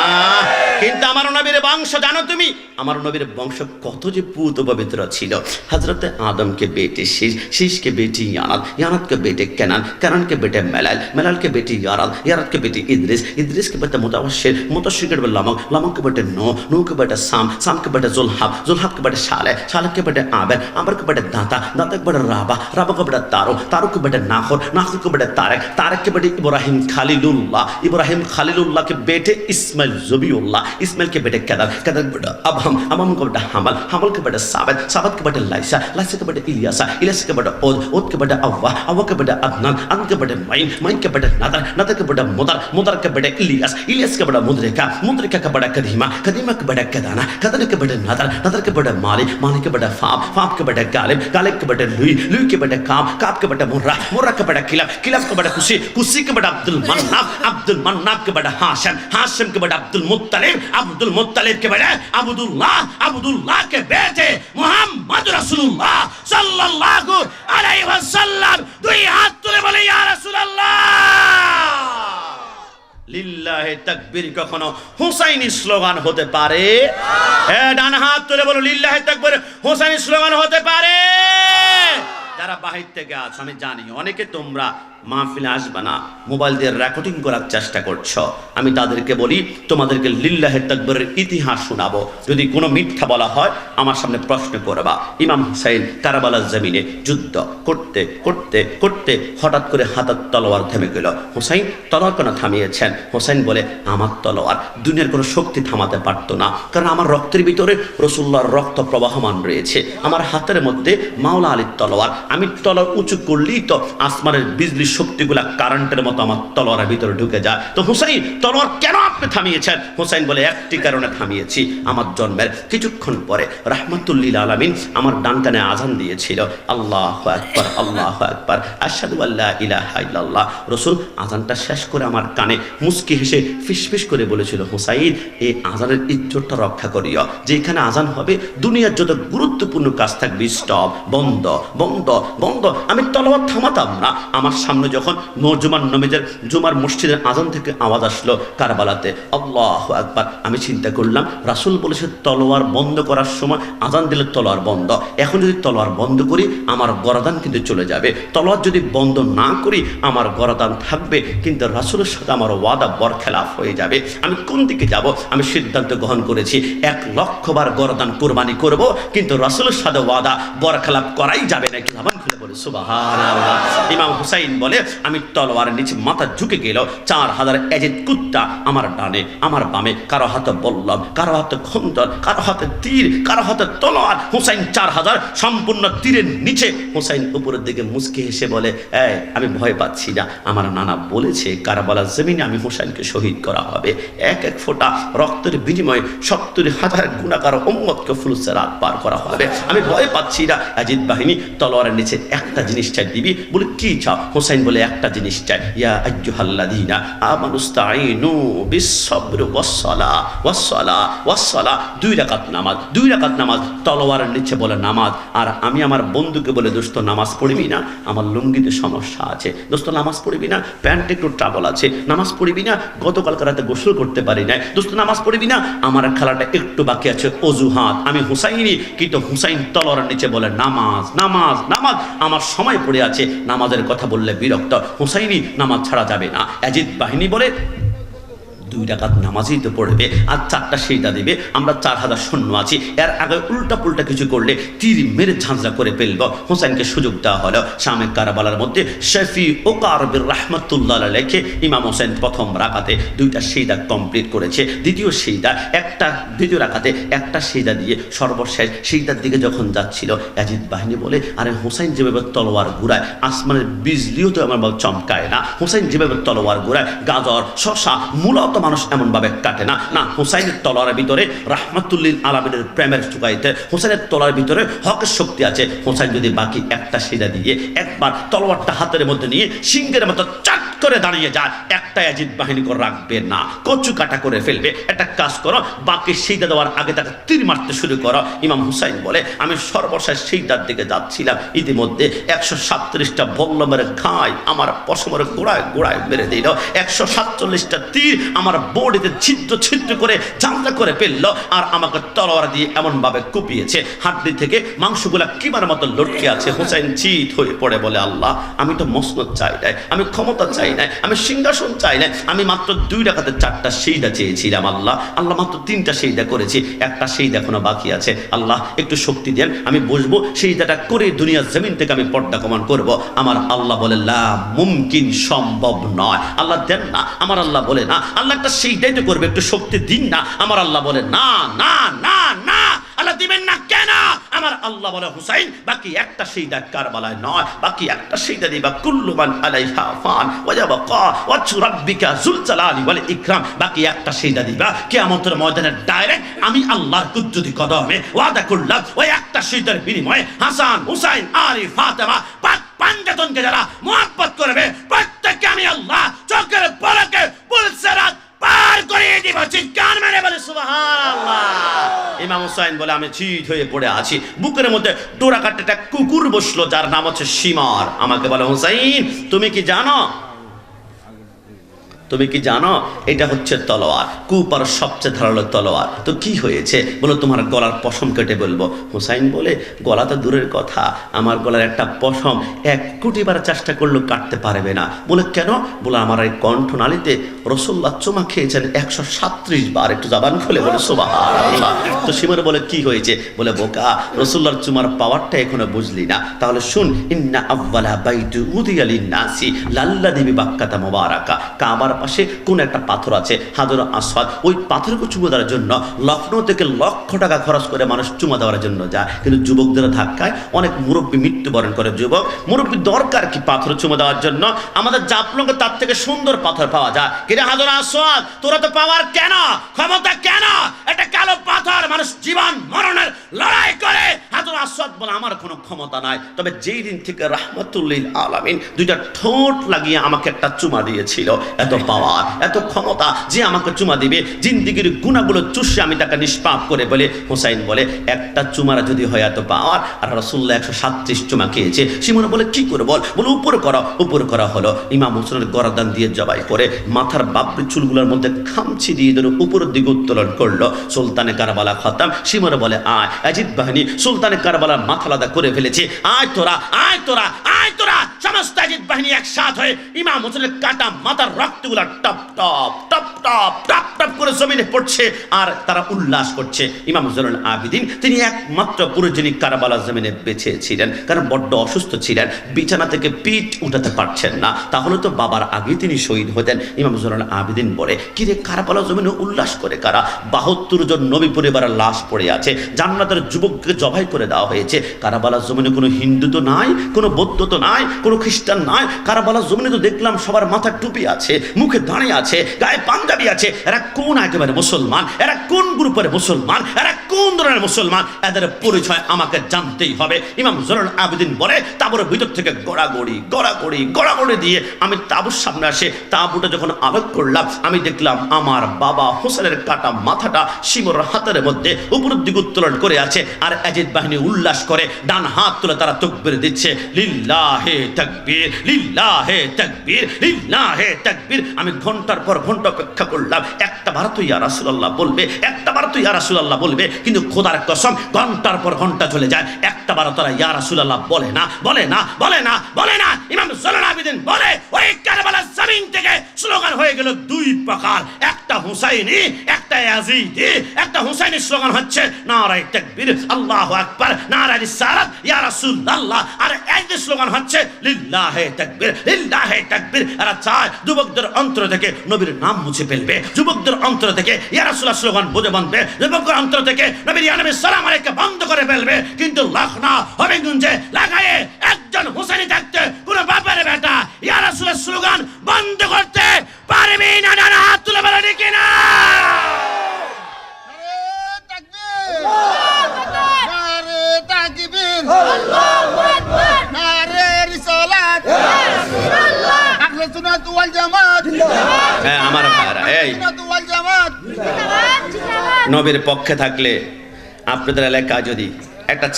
কিন্তু আমার নবীর বংশ জানো তুমি? আমার নবীর বংশ কত যে পুত পবিত্র ছিল। হযরতে আদমকে বেটে শীষ, শীষকে বেটি ইয়ানাত, ইয়ানাতকে বেটে কেনান, কেনানকে বেটে মেলাল, মেলালকে বেটি ইয়ারাল, ইয়ারাতকে বেটি ইদ্রিস, ইদ্রিসকে বেটে মুতাওয়াশির, মুতাওয়াশিরকে বেটে লামক, লামককে বেটে নূহ, নূহকে বেটে সাম, সামকে বেটে যুলহাব, যুলহাবকে বেটে সালেহ, সালেহকে বেটে আবের, আবেরকে বেটে দাতা, দাতাকে বেটে রাবা, রাবাকে বেটে তারো, তারোকে বেটে নাখর, নাখরকে বেটে তারেক, তারেককে বেটে ইব্রাহিম খালিলুল্লাহ, ইব্রাহিম খালিলুল্লাহকে বেটে ইসমাইল জবিউল্লাহ, ইসমাইলকে বেটে কেদার, কেদারকে বেটে আবহাম, আবহামকে বেটে হামাল, হামালকে বেটে সাবেদ, সাবেদকে বেটে লাইসা, লাইসাকে বেটে ইলিয়াসা, ইলিয়াসকে বেটে ওদ, ওদকে বেটে আওয়া, আওয়াকে বেটে আদনান, আদনানকে বেটে মাইন, মাইনকে বেটে নাদার, নাদারকে বেটে মুদার, মুদারকে বেটে ইলিয়াস, ইলিয়াসকে বেটে মুদরিকা, মুদরিকাকে বেটে কদিমা, কদিমাকে বেটে কেদানা, কেদানাকে বেটে নাদার, নাদারকে বেটে মালি, মালিকে বেটে ফাপ, ফাপকে বেটে গালিব, গাलिब के बेटे लुई, लुई के बेटे काब के बेटे मुर्रा, मुर्रा के बेटे किलाब, किलाब के बेटे खुशी, खुशी के बेटे अब्दुल मन्नाफ, अब्दुल मन्नाफ के बेटे हाशिम, हाशिम के बेटे अब्दुल मुत्तलिब, अब्दुल मुत्तलिब के बेटे अब्दुल्लाह, अब्दुल्लाह के बेटे मोहम्मद रसूलुल्लाह सल्लल्लाहु अलैहि वसल्लम। दुई हाथ तुले बोले या रसूलल्लाह। লিল্লাহে তাকবীর কখনো হুসাইনি স্লোগান হতে পারে? হ্যাঁ, ডান হাত তুলে বলো লিল্লাহে তাকবীর হুসাইনি স্লোগান হতে পারে? যারা বাহির থেকে আছো আমি জানি অনেকে তোমরা মাহফিলে আসবে না, মোবাইল দিয়ে রেকর্ডিং করার চেষ্টা করছো। আমি তাদেরকে বলি তোমাদেরকে লিল্লাহে তাকবীরের ইতিহাস শোনাবো। যদি কোনো মিথ্যা বলা হয় আমার সামনে প্রশ্ন করবা। ইমাম হুসাইন কারবালার জমিনে যুদ্ধ করতে করতে করতে হঠাৎ করে হাতের তলোয়ার থেমে গেল। হুসাইন তলোয়ার কেন থামিয়েছেন? হুসাইন বলে আমার তলোয়ার দুনিয়ার কোনো শক্তি থামাতে পারতো না, কারণ আমার রক্তের ভিতরে রাসূলুল্লাহর রক্ত প্রবাহমান রয়েছে। আমার হাতের মধ্যে মাওলা আলীর তলোয়ার, আমি তলোয়ার উঁচু করলেই তো আসমানের বিজলি শক্তিগুলা কারেন্টের মতো আমার তলোয়ারের ভিতরে ঢুকে যায়। তো হুসাইন তলোয়ার কেন আপনি থামিয়েছেন? হুসাইন বলে একটি কারণে থামিয়েছি, আমার জন্মের কিছুক্ষণ পরে রাহমাতুল লিল আলামিন আমার ডান কানে আযান দিয়েছিল, আল্লাহু আকবার আল্লাহু আকবার আশহাদু আল্লা ইলাহা ইল্লাল্লাহ। রাসূল আযানটা শেষ করে আমার কানে মুস্কি হেসে ফিসফিস করে বলেছিল, হুসাইন এই আযানের ইজ্জতটা রক্ষা করিও। যেখানে আযান হবে দুনিয়ার যত গুরুত্বপূর্ণ কাজ থাকবে স্টপ, বন্ধ বন্ধ বন্ধ। আমি তলোয়ার থামাতাম না। আমার সামনে যখন জুমার মসজিদের আযান থেকে আওয়াজ আসলো কারবালাতে আল্লাহু আকবার, আমি চিন্তা করলাম রাসূল বলেছে তলোয়ার বন্ধ করার সময় আযান দিলে তলোয়ার বন্ধ। এখন যদি তলোয়ার বন্ধ করি আমার গরদান কিন্তু চলে যাবে, তলোয়ার যদি বন্ধ না করি আমার গরদান থাকবে, কিন্তু রাসূলের সাথে আমার ওয়াদা বরখেলাফ হয়ে যাবে। আমি কোন দিকে যাব? আমি সিদ্ধান্ত গ্রহণ করেছি 1,00,000 বার গরদান কুরবানি করব, কিন্তু রাসূলের সাথে ওয়াদা বরখেলাফ করাই যাবে না। কি জবান খুলে বলে সুবহানাল্লাহ। ইমাম হুসাইন বলে আমি তলোয়ারের নিচে মাথা ঝুঁকে গেল, 4000 এজিদ কুত্তা আমার ডানে আমার বামে, কারো হাতে বল্লম, কারো হাতে খন্দক, কারো হাতে তীর, কারো হাতে তলোয়ার। হুসাইন 4000 সম্পূর্ণ তীরের নিচে। হুসাইন উপরের দিকে মুচকি হেসে বলে, এই আমি ভয় পাচ্ছি না, আমার নানা বলেছে কারবালার জমিনে আমি হুসাইনকে শহীদ করা হবে, এক এক ফোঁটা রক্তের বিনিময়ে 70,000 গুনাহগার উম্মতকে ফুলসিরাত পার করা হবে, আমি ভয় পাচ্ছি না। ইয়াজিদ বাহিনী তলোয়ারের নিচে একটা জিনিস চাই দিবি। বলে কি চাও? হুসাইন বলে একটা জিনিস চাই, ইয়া আইয়ুহাল্লাযীনা আমানুস্তাঈনু বিস-সাবরি ওয়াস-সালাহ। 2 রাকাত নামাজ, 2 রাকাত নামাজ। তলোয়ারের নিচে বলে নামাজ। আর আমি আমার বন্ধুকে বলে, দোস্ত নামাজ পড়বি না, আমার লুঙ্গিতে সমস্যা আছে, দোস্ত নামাজ পড়বি না, প্যান্টে একটু ট্রাবল আছে, নামাজ পড়বি না, গতকালকে রাতে গোসল করতে পারি নাই, দোস্ত নামাজ পড়বি না, আমার খেলাটা একটু বাকি আছে, অজুহাত। আমি হুসাইনি, কিন্তু হুসাইন তলোয়ারের নিচে বলে নামাজ নামাজ নামাজ, আমার সময় পড়ে আছে, নামাজের কথা বললে বিরক্ত। হুসাইনি নামাজ ছাড়া যাবে না। ইয়াজিদ বাহিনী বলে 2 রাকাত নামাজই তো পড়বে আর 4টা সিজদা দিবে, আমরা 4000 সৈন্য আছি, এর আগে উল্টা পুল্টা কিছু করলে তীর মেরে ঝাঁঝরা করে ফেলব। হুসাইনকে সুযোগ দেওয়া হলো। শামে কারবালার মধ্যে শফি ও কারবির রাহমাতুল্লাহ আলাইহি লেখে ইমাম হোসেন প্রথম রাকাতে 2টা সিজদা কমপ্লিট করেছে, দ্বিতীয় রাকাতে একটা সিজদা দিয়ে সর্বশেষ সিজদার দিকে যখন যাচ্ছিল, ইয়াজিদ বাহিনী বলে, আরে হুসাইন যেভাবে তলোয়ার ঘুরায় আসমানের বিজলিও তো আমার চমকায় না, হুসাইন যেভাবে তলোয়ার ঘুরায় গাজর শশা মূলত মানুষ এমন ভাবে কাটে না। না, হুসাইনের তলোয়ারের ভিতরে রাহমাতুল্লিল আলামিনের প্রেমের চুকাইতে, হুসাইনের তলোয়ারের ভিতরে হকের শক্তি আছে। হুসাইন যদি বাকি একটা সিজদা দিয়ে একবার তলোয়ারটা হাতের মধ্যে নিয়ে সিংহের মতো চাট করে দাঁড়িয়ে যায়, একটা ইয়াজিদ বাহিনী করে রাখবে না, কচু কাটা করে ফেলবে। একটা কাজ করো, বাকি সিজদা দেওয়ার আগে তাকে তীর মারতে শুরু করো। ইমাম হুসাইন বলে, আমি সর্বশেষ সিজদার দিকে যাচ্ছিলাম, ইতিমধ্যে 137টা বল্ল মেরে খাই আমার পশমের গোড়ায় গোড়ায় মেরে দিল, 147টা তীর আমার বডিতে ছিদ্র ছিদ্র করে জানলা করে ফেললো, আর আমাকে তলোয়ার দিয়ে এমন ভাবে কুপিয়েছে, হাড্ডি থেকে মাংসগুলা কিবার মতো লটকে আছে। হুসাইন চিত হয়ে পড়ে বলে, আল্লাহ আমি তো মসনদ চাই নাই, আমি ক্ষমতা চাই নাই, আমি সিংহাসন চাই নাই, আমি মাত্র 2 রাকাতে 4টা সিজদা চেয়েছিলাম, আল্লাহ মাত্র 3টা সিজদা করেছি, একটা সিজদা এখনো বাকি আছে, আল্লাহ একটু শক্তি দেন, আমি বসবো, সিজদাটা করে দুনিয়ার জমিন থেকে আমি পর্দা কমান করব। আমার আল্লাহ বলে, লা মুমকিন, সম্ভব নয়। আল্লাহ দেন না, আমার আল্লাহ বলে না, আল্লাহ একটা সিজদাই তো করবে, একটু শক্তি দিন না। আমার আল্লাহ বলে, না না না না, আল্লাহ দিবেন না কেন? আমার আল্লাহ বলে, হুসাইন বাকি একটা সিজদা কারবালায় নয়, বাকি একটা সিজদা দিবা, কুল্লু মান আলাইহা ফান ওয়া ইয়াবকা ওয়াজহু রাব্বিকা যুল জালালি ওয়াল ইকরাম, বাকি একটা সিজদা দিবা কিয়ামতের ময়দানে ডাইরেক্ট আমি আল্লাহর কুদরতি কদমে ওয়াদা করলাম, ওই একটা সিজদার বিনিময়ে হাসান হুসাইন আলী ফাতেমা পাঁচজনকে যারা মুহাব্বত করবে প্রত্যেককে আমি আল্লাহ চোখের পলকে পুলসিরাত পার করিয়ে দিব। চিৎকার মেরে বলে সুবহানাল্লাহ। ইমাম হুসাইন বলে, আমি চিত হয়ে পড়ে আছি, বুকের মধ্যে ডোরা কাটে একটা কুকুর বসলো যার নাম হচ্ছে শিমার। আমাকে বলে, হুসাইন তুমি কি জানো এটা হচ্ছে তলোয়ার, কুপার সবচেয়ে ধারালো তলোয়ার। তো কি হয়েছে? বলো তোমার গলার পশম কেটে বলবো। হুসাইন বলে, গলা তো দূরের কথা, আমার গলার একটা পশম 1 কোটি বার চেষ্টা করলেও কাটতে পারবে না। বলে কেন? বলে আমার এই কণ্ঠনালীতে রাসূলুল্লাহ চুমা খেয়েছেন 137 বার। একটু জবান খুলে বলে সুবহানাল্লাহ। তো শিমার বলে, কি হয়েছে? বলে, বোকা, রাসূলুল্লাহর চুমার পাওয়ারটা এখনো বুঝলি না, তাহলে শুন, ইন্না আউয়ালা বাইতু উদিয়া লিন-নাসি লাল্লাযী বিবাক্কাতা মুবারাকা, কাবার পাশে কোন একটা পাথর আছে হাজর আসওয়াদ, ওই পাথরকে চুমা দেওয়ার জন্য লখনৌ থেকে লক্ষ টাকা খরচ করে মানুষ চুমা দেওয়ার জন্য যায়, কিন্তু যুবকদের ধাক্কায় অনেক মুরব্বী মৃত্যুবরণ করে। যুবক মুরব্বী দরকার কি পাথর চুমা দেওয়ার জন্য? আমাদের জাফলংয়ে তার থেকে সুন্দর পাথর পাওয়া যায়। কিন্তু হাজর আসওয়াদ তোরা তো পাওয়ার কেন, ক্ষমতা কেন? এটা কালো পাথর, মানুষ জীবন মরণের লড়াই করে। হাজর আসওয়াদ বলে, আমার কোনো ক্ষমতা নাই, তবে যেই দিন থেকে রাহমাতুল্লিল আলামিন 2টা ঠোঁট লাগিয়ে আমাকে একটা চুমা দিয়েছিল, এত পাওয়ার এত ক্ষমতা যে আমাকে চুমা দিবে, জিন্দিগির গুনাহগুলো চুষে আমি তাকে নিষ্পাপ করে। বলে হুসাইন বলে, একটা চুমারা যদি হয় এত পাওয়ার, আর রাসূলুল্লাহ 137 চুমা খেয়েছে। শিমুন বলে, কি করে বল? বলে, উপর করা হলো। ইমাম হোসেনের গর্দান দিয়ে জবাই করে মাথার বাবরি চুলগুলোর মধ্যে খামচি দিয়ে ধরে উপরের দিকে উত্তোলন করলো। সুলতানে কারবালা খতম। শিমুন বলে, আয়। ইয়াজিদ বাহিনী সুলতানে কারবালার মাথা আলাদা করে ফেলেছে। আয় তোরা, আয় তোরা, আয় তোরা। সমস্ত ইয়াজিদ বাহিনী একসাথ হয়ে ইমাম হোসেনের কাটা মাথার রক্তগুলা টপ টপ টপ টপ টপ টপ করে জমিনে পড়ছে আর তারা উল্লাস করছে। ইমাম জয়নুল আবেদিন তিনি একমাত্র পুরুষ যিনি কারবালার জমিনে বেঁচে ছিলেন, কারণ বড্ড অসুস্থ ছিলেন, বিছানা থেকে পিঠ উঠাতে পারছেন না, তাহলে তো বাবার আগে তিনি শহীদ হতেন। ইমাম জয়নুল আবেদিন বলে, কিরে কারবালার জমিনে উল্লাস করে কারা? 72 জন নবী পরিবারের লাশ পড়ে আছে, জান্নাতের যুবককে জবাই করে দেওয়া হয়েছে। কারবালার জমিনে কোনো হিন্দু তো নাই, কোনো বৌদ্ধ তো নাই, কোনো খ্রিস্টান নাই। কারবালার জমিনে তো দেখলাম সবার মাথার টুপি আছে, মুখে দাঁড়িয়ে আছে, গায়ে পাঞ্জাবি আছে। এরা কোন একেবারে মুসলমান? এরা কোন গ্রুপের মুসলমান? এরা কোন ধরনের মুসলমান? এদের পরিচয় আমাকে জানতেই হবে। ইমাম জয়নুল আবেদিন বলে, তাঁবুর ভিতর থেকে গড়াগড়ি গড়াগড়ি গড়াগড়ি দিয়ে আমি তাঁবুর সামনে আসে, তাঁবুটা যখন আলোক করলাম, আমি দেখলাম আমার বাবা হোসেনের কাটা মাথাটা শিমর হাতের মধ্যে উপরের দিকে উত্তোলন করে আছে। আর ইয়াজিদ বাহিনী উল্লাস করে, ডান হাত তুলে তারা তাকবীর দিচ্ছে, লিল্লাহে তাকবীর, লিল্লাহে তাকবীর, লিল্লাহে তাকবীর। আমি ঘন্টার পর ঘন্টা অপেক্ষা করলাম, একটা বার তো ইয়া রাসূলুল্লাহ বলবে, একটা বার তো ইয়া রাসূলুল্লাহ বলবে, কিন্তু খোদার কসম ঘন্টার পর ঘন্টা চলে যায়, একটা বার তারা ইয়া রাসূলুল্লাহ বলে না, বলে না, বলে না, বলে না। ইমাম জয়নুল আবেদিন বলে, ওই কারবালার জমিন থেকে স্লোগান হয়ে গেল দুই প্রকার, একটা হুসাইনি, একটা ইয়াজিদি। একটা হুসাইনি স্লোগান হচ্ছে নারায়ে তাকবীর, আল্লাহু আকবার, নারায়ে রিসালাত, ইয়া রাসূলুল্লাহ। আর ইয়াজিদি স্লোগান হচ্ছে লিল্লাহে তাকবীর, লিল্লাহে তাকবীর। এরা চায় যুবকদের অন্তর থেকে নবীর নাম মুছে ফেলবে, যুবকদের অন্তর থেকে ইয়া রাসূলুল্লাহ স্লোগান বুঝে বানবে, যুবকদের অন্তর থেকে নবীর ইয়া নবী সালাম আলাইকে বন্ধ করে ফেলবে। কিন্তু লখনউ হবিগঞ্জে লাগায়ে একজন হুসাইনি থাকতে কোন বাপের বেটা ইয়া রাসূলুল্লাহ স্লোগান বন্ধ করতে পারবে না। ডানা হাত তুলে বলো ঠিক না? আমার ভাইরা, এই নবীর পক্ষে থাকলে আপনাদের এলাকায় যদি একটা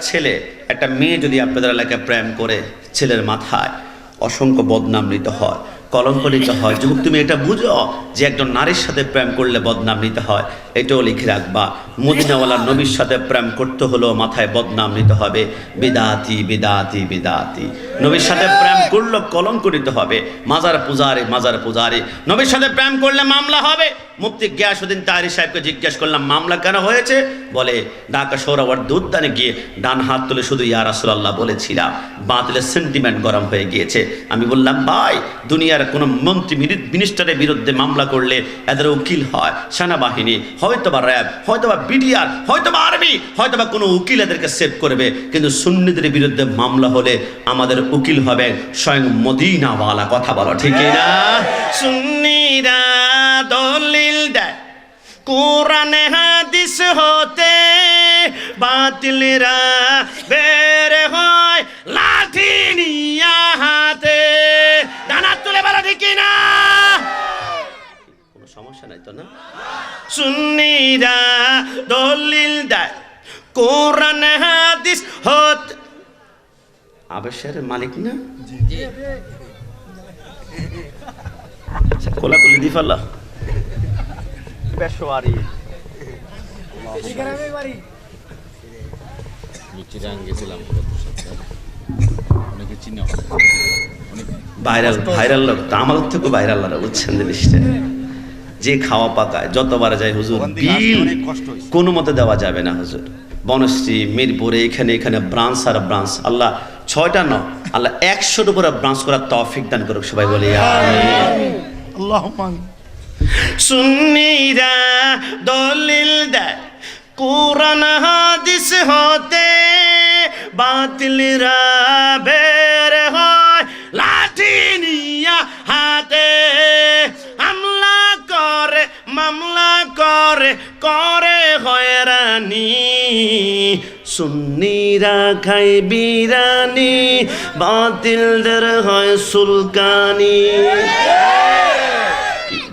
ছেলে একটা মেয়ে যদি আপনাদের এলাকায় প্রেম করে, ছেলের মাথায় অসংখ্য বদনাম নিতে হয়, কলঙ্ক নিতে হয়। যুবক তুমি এটা বুঝো যে একজন নারীর সাথে প্রেম করলে বদনাম নিতে হয়, এটাও লিখে রাখবা। মদিনাওয়ালা নবীর সাথে প্রেম করতে হলেও মাথায় বদনাম নিতে হবে, বিদাতি বিদাতি বিদাতি। নবীর সাথে প্রেম করলে কলঙ্ক নিতে হবে, মাজার পূজারি। নবীর সাথে প্রেম করলে মামলা হবে। মুফতি গিয়াসউদ্দিন তাহরি সাহেবকে জিজ্ঞেস করলাম মামলা কেন হয়েছে? বলে ঢাকা সোহরাওয়ার্দী উদ্যানে গিয়ে ডান হাত তুলে শুধু ইয়া রাসূলুল্লাহ বলেছিলাম, বাতিলের সেন্টিমেন্ট গরম হয়ে গিয়েছে। আমি বললাম ভাই, দুনিয়ার কোনো মন্ত্রী মিনিস্টারের বিরুদ্ধে মামলা করলে এদের উকিল হয় সেনাবাহিনী, হয়তোবা র্যাব, হয়তোবা বিডিআর, হয়তোবা আর্মি, হয়তোবা কোনো উকিল এদেরকে সেভ করবে। কিন্তু সুন্নিদের বিরুদ্ধে মামলা হলে আমাদের উকিল হবে স্বয়ং মদিনাওয়ালা। কথা বলো ঠিক না? সুন্নিরা দলিল দেয় কোরআন হাদিস হতে, বাতিলরা বের হয় লাঠি নিয়া হাতে। ডানা তুলে বলো ঠিক না? কোনো সমস্যা নাই তো না? সুন্নিরা দলিল দেয় কোরআন হাদিস হতে। আবেশের মালিক না? কোলাকুলি দি ফেলা পেশোয়ারি ভাইরাল লোক তো আমার থেকে ভাইরাল বুঝছেন জিনিসটা। যে খাওয়া পাকায় যতবার যায় হুজুর বিল কোনো মতে দেওয়া যাবে না হুজুর। বনশ্রী, মিরপুরে, এখানে ব্রাঞ্চ আর ব্রাঞ্চ। আল্লাহ 6টা ন, আল্লাহ 100-র উপরে ব্রাঞ্চ করার তৌফিক দান করুক। সবাই বলি আমিন। আল্লাহুম্মা। সুন্নিরা দলিল দেয় কোরআন হাদিস হতে, বাতিলরা বের হয় লাঠি নিয়া হাতে। হামলা করে মামলা করে করে হয়রানি, সুন্নিরা খায় বিরানি, বাতিলদের হয় সুলকানি।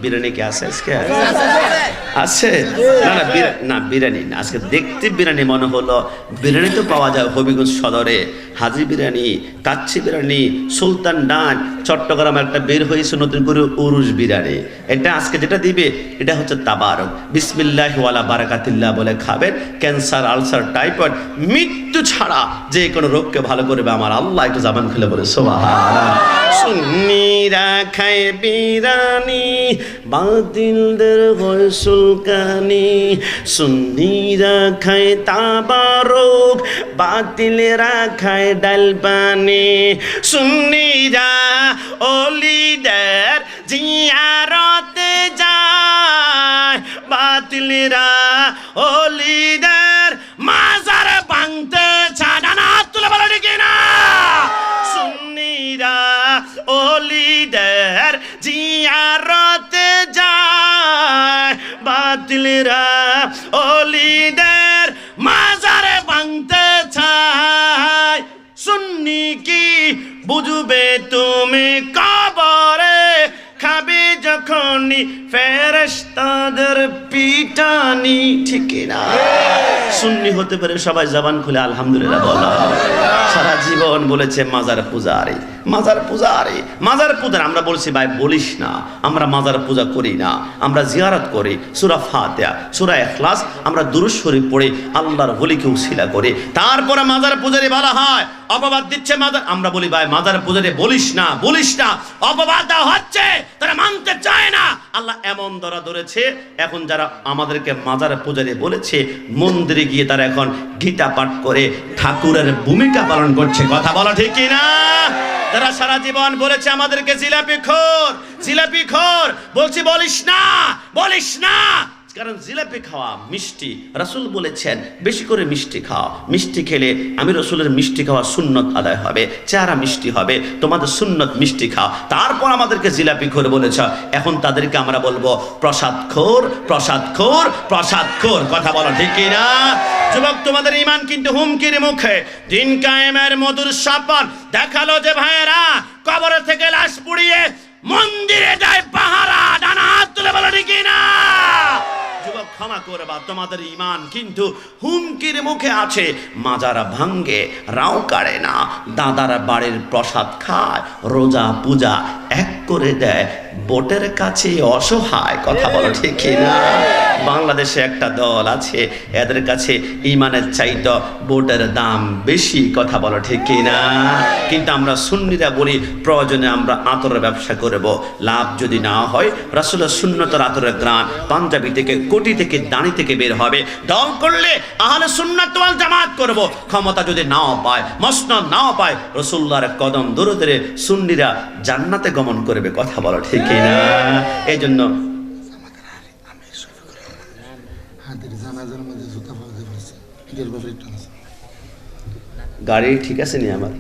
বিরিয়ানি কে আছে? আছে? না না না, বিরিয়ানি না, আজকে দেখতে বিরিয়ানি মনে হলো। বিরিয়ানি তো পাওয়া যায় হবিগঞ্জ সদরে, হাজি বিরিয়ানি, কাচ্চি বিরিয়ানি, সুলতান ডান, চট্টগ্রামে একটা বের হয়েছে নতুন করে উরুস বিরিয়ানি। এটা আজকে যেটা দিবে এটা হচ্ছে তাবারক, বিসমিল্লাহি ওয়ালা বারাকাতিল্লাহ বলে খাবেন। ক্যান্সার, আলসার, টাইফয়েড, মৃত্যু ছাড়া যে কোনো রোগকে ভালো করবে আমার আল্লাহ। একটু জাবান খুলে বলে সুবহানাল্লাহ। সুন্নিরা খায় বিরিয়ানি, বাতিলদের হয় সুলকানি। সুন্নিরা খায় তাবারক, বাতিলেরা খায় ডাল পানি। সুন্নিরা ওলিদের জিয়ারতে যায়, বাতিলেরা ওলিদের মাজার ভাঙতে চায়। না তুলে বলো ঠিক না? সুন্নিরা ওলিদের জিয়ারতে যায়, বাতিলেরা ওলিদের মাজারে ভাঙতে চায়। সুন্নি কি বুঝবে তুমি কবরে খাবে যখনই ফেরেশতাদের পিটানি, ঠিক না? সুন্নি হতে পারে সবাই জবান খুলে আলহামদুলিল্লাহ বলা। সারা জীবন বলেছে মাজার পূজারি, মাজার পূজারি, মাজার পূজারি। আমরা বলছি ভাই বলিস না, আমরা মাজার পূজা করি না, আমরা জিয়ারত করি। সূরা ফাতিহা, সূরা ইখলাস, আমরা দুরূদ শরীফ পড়ে আল্লাহর ওলিকে উসিলা করি। তারপরে মাজার পূজারি বলা হয়, অপবাদ দিচ্ছে মাজার। আমরা বলি ভাই মাজার পূজারি বলিস না, বলিস না, অপবাদ দেওয়া হচ্ছে, তারা মানতে চায় না। আল্লাহ এমন ধরা ধরেছে, এখন যারা আমাদেরকে মাজার পূজারি বলেছে, মন্দিরে গিয়ে তারা এখন গীতা পাঠ করে ঠাকুরের ভূমিকা পালন করছে। কথা বলা ঠিক না? তারা সারা জীবন বলেছে আমাদেরকে জিলাপি খোর, জিলাপি খোর। বলছি বলিস না, বলিস না, কারণ জিলাপি খাওয়া মিষ্টি। রাসূল বলেছেন বেশি করে মিষ্টি খাও, মিষ্টি খেলে আমি রাসূলের মিষ্টি খাওয়া সুন্নত আদায় হবে, চেহারা মিষ্টি হবে, তোমাদের সুন্নত মিষ্টি খাও। তারপর আমাদেরকে জিলাপি খোর বলেছ। এখন তাদেরকে আমরা বলবো প্রসাদ খোর, প্রসাদ খোর, প্রসাদ খোর। কথা বলো ঠিক না? যুবক, তোমাদের ঈমান কিন্তু হুমকির মুখে। দিন কায়েমের মধুর স্বপ্ন দেখালো যে ভাইয়েরা কবর থেকে লাশ পুড়িয়ে মন্দিরে যায় পাহারা। ডানা হাত তুলে বলো ঠিক না? যুবক, ক্ষমা করবা, তোমাদের ঈমান কিন্তু হুমকির মুখে আছে। মাজারা ভাঙ্গে, রাও কাড়ে না, দাদার বাড়ির প্রসাদ খায়, রোজা পূজা এক করে দেয়, বোটের কাছে অসহায়। কথা বলো ঠিক না? বাংলাদেশে একটা দল আছে, এদের কাছে ঈমানের চাইতে বোটের দাম বেশি। কথা বলো ঠিক না? কিন্তু আমরা সুন্নিরা বলি প্রয়োজনে আমরা আতরের ব্যবসা করব, লাভ যদি না হয় রাসূলের সুন্নতের আতরের গ্রান পাঞ্জাবি থেকে, কোটি থেকে, দানি থেকে বের হবে। দল করলে আহলে সুন্নাত ওয়াল জামাত করব। ক্ষমতা যদি নাও পায়, মসনদ নাও পায়, রাসূলুল্লাহর কদম ধরে ধরে সুন্নিরা জান্নাতে গমন করবে। কথা বলো ঠিক না? এই জন্য গাড়ি ঠিক আছে নি আমার?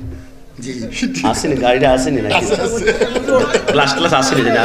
আসেনি, গাড়িটা আসেনি নাকি? ক্লাস ক্লাস আসেনি না?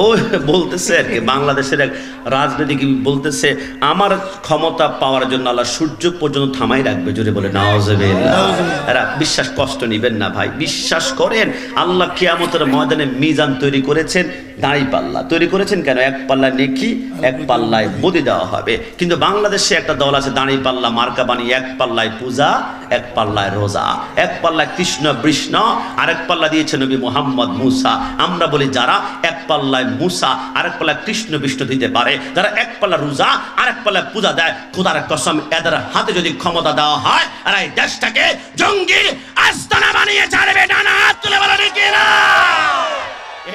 ও বলতেছে আর কি, বাংলাদেশের এক রাজনীতিক বলতেছে আমার ক্ষমতা পাওয়ার জন্য আল্লাহ সূর্য পর্যন্ত থামাই রাখবে। জোরে বলে নাউজুবিল্লাহ। এরা বিশ্বাস, কষ্ট নিবেন না ভাই, বিশ্বাস করেন। আল্লাহ কিয়ামতের ময়দানে মিজান তৈরি করেছেন, দাঁড়ি পাল্লা তৈরি করেছেন। কেন? এক পাল্লায় নেকি, এক পাল্লায় বদি দেওয়া হবে। কিন্তু বাংলাদেশে একটা দল আছে দাঁড়ি পাল্লা মার্কা বানিয়ে, এক পাল্লায় পূজা, এক পাল্লায় রোজা, এক পাল্লায় কৃষ্ণ বৃষ্ণ, আরেক পাল্লা দিয়েছে নবী মুহাম্মদ মুসা। আমরা বলি যারা এক পাল্লায় মুসা আরেক পাল্লায় কৃষ্ণ বিষ্ণু দিতে পারে, যারা এক পাল্লা রোজা আরেক পাল্লায় পূজা দেয়, খোদার কসম এদের হাতে যদি ক্ষমতা দেওয়া হয় আর এই দেশটাকে জঙ্গি আস্তানা বানিয়ে ছাড়বে। ডানা হাত তুলে বলো ঠিক না?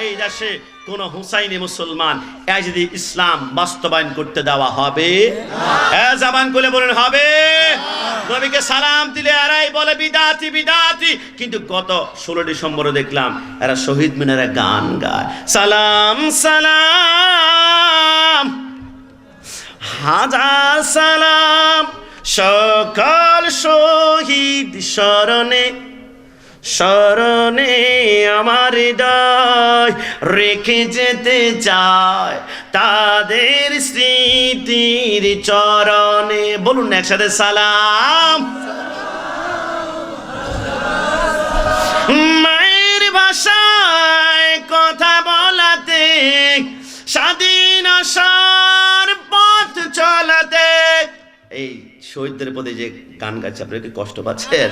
এই দেশে কোন হুসাইনি মুসলমান এই যদি ইসলাম বাস্তবায়ন করতে দেওয়া হবে? জবান খুলে বলেন হবে? নবীকে সালাম দিলে এরাই বলে বিদাতি বিদাতি। কিন্তু গত 16 ডিসেম্বরে দেখলাম এরা শহীদ মিনারে গান গায়, সালাম সালাম হাজার সালাম সকল শহীদ স্মরণে, স্মরণে আমার হৃদয় রেখে যেতে চায় তাদের স্মৃতির চরণে। বলুন একসাথে সালাম। মায়ের ভাষায় কথা বলাতে স্বাধীন আশার পথ চলাতে। এই শহীদদের প্রতি যে গান গাচ্ছে, আপনারা কি কষ্ট পাচ্ছেন?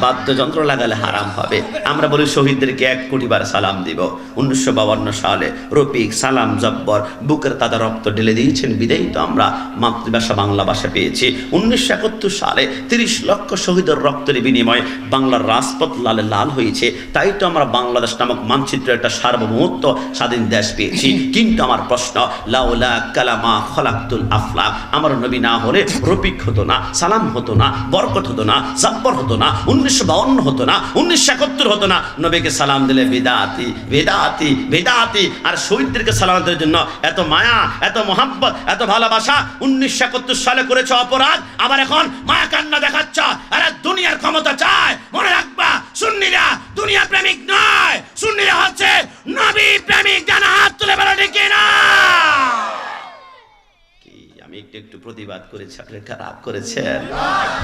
বাদ্যযন্ত্র লাগালে হারাম হবে। আমরা বলি শহীদদেরকে 1 কোটি বার সালাম দিব। 1952 সালে রফিক, সালাম, জব্বর বুকের তাজা রক্ত ঢেলে দিয়েছেন, বিদায়ী তো আমরা মাতৃভাষা বাংলা ভাষা পেয়েছি। 1971 সালে 30 লক্ষ শহীদের রক্তের বিনিময়ে বাংলার রাজপথ লালে লাল হয়েছে, তাই তো আমরা বাংলাদেশ নামক মানচিত্রে একটা সার্বভৌমত্ব স্বাধীন দেশ পেয়েছি। কিন্তু আমার প্রশ্ন, লাউলা কালামা খলাকতুল আফলাক, আমার নবী না হলে রফিক হতো না, সালাম হতো না, বরকত হতো না, জব্বর হতো না, 1952 হতো না, 1971 হতো না। নবীকে সালাম দিলে বিদাতি বিদাতি বিদাতি। আর শহীদদেরকে সালাম দেওয়ার জন্য এত মায়া, এত মোহাব্বত, এত ভালোবাসা 1971 সালে করেছ অপরাধ, আবার এখন মায়া কান্না দেখাচ্ছ। আরে দুনিয়ার ক্ষমতা চায়, মনে রাখবা সুন্নিরা দুনিয়া প্রেমিক নয়, সুন্নিরা হচ্ছে নবী প্রেমিক। জানা হাত তুলে বলো ঠিক না? আমি একটু একটু প্রতিবাদ করেছি, আপনি খারাপ করেছেন?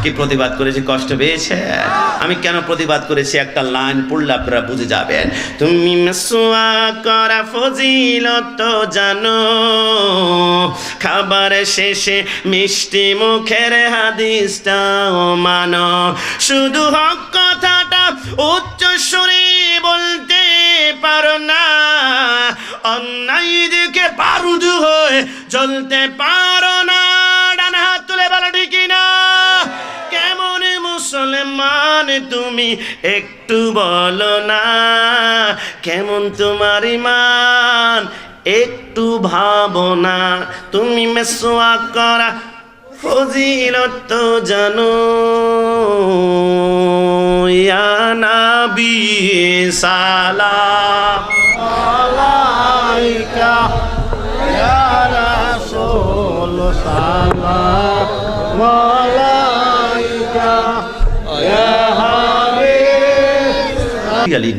কি প্রতিবাদ করেছি, কষ্ট পেয়েছেন? আমি কেন প্রতিবাদ করেছি একটা লাইন পড়লে আপনারা বুঝে যাবেন। তুমি মিসওয়াক করা ফজিলত জানো, খাবার শেষে মিষ্টি মুখের হাদিসটাও মানো, শুধু হক কথাটা উচ্চ সুরে বলতে পারো না, অন্যায় দিকে বারুদ হয়ে জ্বলতে পারো না। ডান হাত তুলে বলো ঠিক না? কেমন মুসলমান তুমি একটু বলো না, কেমন তোমার ঈমান একটু ভাবো না। তুমি মিসওয়াক করা ফজিলত জানো, ইয়া নবী সালাম আলাইকা, ইয়া রাসূল সালাম আলাইকা, ইয়া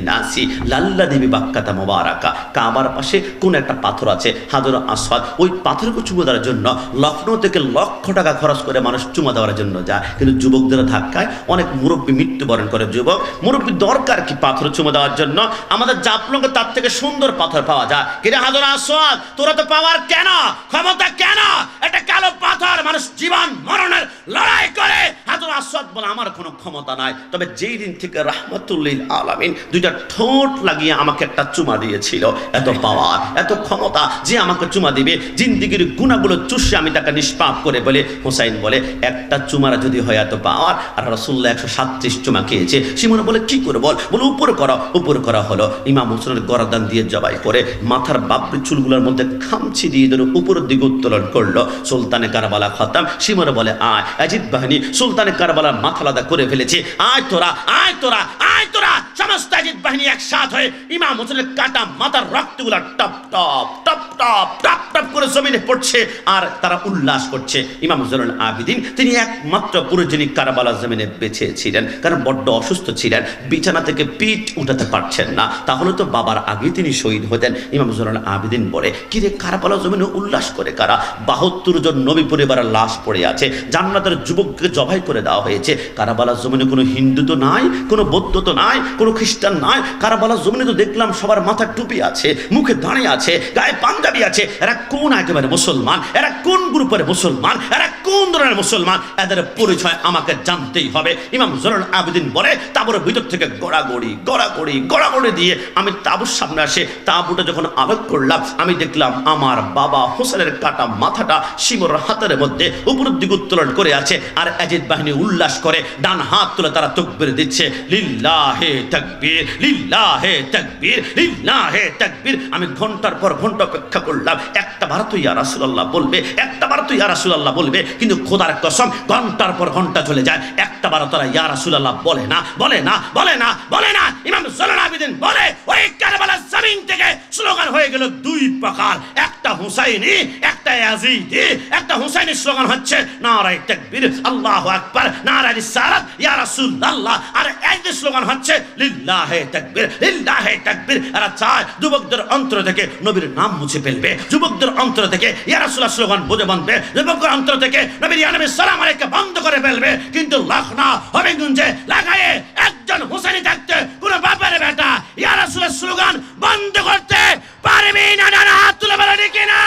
নাসি লাল্লাযী বিবাক্কাতা মুবারাকা। কাবার পাশে কোন একটা পাথর আছে, হাজর আসওয়াদ, ওই পাথরকে চুমো দেওয়ার জন্য লখনৌ থেকে লক্ষ টাকা খরচ করে মানুষ চুমো দেওয়ার জন্য যায়, কিন্তু যুবকদের ধাক্কায় অনেক মুরব্বী মৃত্যুবরণ করে। যুবক মুরব্বী দরকার কি পাথর চুমো দেওয়ার জন্য? আমাদের জাফলংয়ে তার থেকে সুন্দর পাথর পাওয়া যায়, কিন্তু হাজর আসওয়াদ তোরা তো পাওয়ার কেন, ক্ষমতা কেন? এটা কালো পাথর, মানুষ জীবন মরণের লড়াই করে। হাজর আসওয়াদ বলে আমার কোনো ক্ষমতা নাই, তবে যেই দিন থেকে রাহমাতুল লিল আলামিন দুইটা ঠোঁট লাগিয়ে আমাকে একটা চুমা দিয়েছিল, এত পাওয়ার, এত ক্ষমতা যে আমাকে চুমা দিবে, জিন্দিগির গুণাগুলো চুষে আমি তাকে নিষ্পাপ করে। বলে হুসাইন বলে একটা চুমারা যদি হয় এত পাওয়ার, আর রাসূলুল্লাহ 137 চুমা খেয়েছে। সিমন বলে কি করে বল? বলে উপর করা। উপর করা হলো ইমাম হোসেনের গর্দান দিয়ে জবাই করে মাথার বাবরি চুলগুলোর মধ্যে খামচি দিয়ে ধরে উপরের দিকে উত্তোলন করলো। সুলতানে কারবালা খতম। সিমন বলে আয়, ইয়াজিদ বাহিনী সুলতানে কারবালার মাথা আলাদা করে ফেলেছে, আয় তোরা, আয় তোরা, আয় তোরা। সমস্ত ইয়াজিদ বাহিনী একসাথ হয়ে ইমাম হোসেনের কাটা মাথার রক্তগুলা টপ টপ টপ টপ টপ টপ করে জমিনে পড়ছে, আর তারা উল্লাস করছে। ইমাম জয়নুল আবেদিন তিনি একমাত্র পুরুষ যিনি কারবালার জমিনে বেঁচে ছিলেন, কারণ বড্ড অসুস্থ ছিলেন, বিছানা থেকে পিঠ উঠাতে পারছেন না, তাহলে তো বাবার আগে তিনি শহীদ হতেন। ইমাম জয়নুল আবেদিন বলে কিরে কারবালার জমিনে উল্লাস করে কারা? 72 জন নবী পরিবারের লাশ পড়ে আছে, জান্নাতের যুবককে জবাই করে দেওয়া হয়েছে। কারবালার জমিনে কোনো হিন্দু তো নাই, কোনো বৌদ্ধ তো নাই, কোনো খ্রিস্টান নাই। কারবালার জমিনে তো দেখলাম সবার মাথায় টুপি আছে, মুখে দাঁড়িয়ে আছে, গায়ে পাঞ্জাবি আছে। এরা কোন একেবারে মুসলমান? এরা কোন গ্রুপের মুসলমান? এরা কোন ধরনের মুসলমান? এদের পরিচয় আমাকে জানতেই হবে। ইমাম জয়নুল আবেদিন বলে তাবুর ভিতর থেকে গড়াগড়ি গড়াগড়ি গড়াগড়ি দিয়ে আমি তাবুর সামনে আসে, তাবুটা যখন আবেগ করলাম, আমি দেখলাম আমার বাবা হোসেনের কাটা মাথাটা শিমর হাতের মধ্যে উপরের দিকে উত্তোলন করে আছে, আর ইয়াজিদ বাহিনী উল্লাস করে ডান হাত তুলে তারা তাকবীর দিচ্ছে, লিল্লাহে তাকবীর, লিল্লাহে তাকবীর, লিল্লাহে তাকবীর। আমি ঘন্টার পর ঘন্টা অপেক্ষা করলাম, একটা বার তো ইয়া রাসূলুল্লাহ বলবে, একটা বার তো ইয়া রাসূলুল্লাহ বলবে, কিন্তু খোদার কসম ঘন্টার পর ঘন্টা চলে যায়, একটা বার তারা ইয়া রাসূলুল্লাহ বলে না, বলে না, বলে না, বলে না। ইমাম জয়নুল আবেদিন বলে ওই কারবালার জমিন থেকে স্লোগান হয়ে গেল 2 প্রকার, একটা হুসাইনি, একটা ইয়াজিদি। একটা হুসাইনি স্লোগান হচ্ছে নারায়ে তাকবীর, আল্লাহু আকবার, নারায়ে রিসালাত, ইয়া রাসূলুল্লাহ। আর ইয়াজিদি স্লোগান হচ্ছে লিল্লাহে তাকবীর, লিল্লাহে তাকবীর। এরা চায় যুবকদের অন্তর থেকে নবীর নাম মুছে ফেলবে, যুবকদের অন্তর থেকে ইয়া রাসূলুল্লাহ স্লোগান বুঝে বাঁধবে, যুবকের অন্তর থেকে নবী নবী সালাম আলাইকে বন্ধ করে ফেলবে। কিন্তু লখনৌ হবিগঞ্জে লাগায়ে একজন হুসাইনি থাকতে কোন বাপের বেটা ইয়া রাসূলের স্লোগান বন্ধ করতে পারবি না। না হাত তুলে বলো ঠিক না?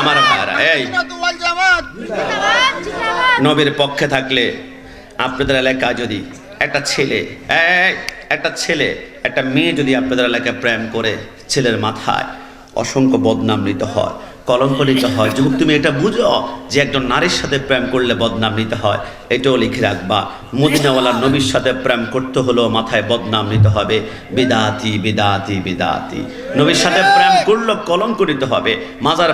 আমার ভাইরা, এই নবীর পক্ষে থাকলে আপনাদের এলাকায় যদি একটা ছেলে একটা মেয়ে যদি আপনাদের এলাকায় প্রেম করে, ছেলের মাথায় অসংখ্য বদনাম নিতে হয়, কলঙ্ক নিতে হয়। যুবক তুমি এটা বুঝো যে একজন নারীর সাথে প্রেম করলে বদনাম নিতে হয়, এটাও লিখে রাখবা। মদিনাওয়ালা নবীর সাথে প্রেম করতে হলেও মাথায় বদনাম নিতে হবে। বিদাতি বিদাতি বিদাতি। নবীর সাথে প্রেম করলে কলঙ্ক নিতে হবে। মাজার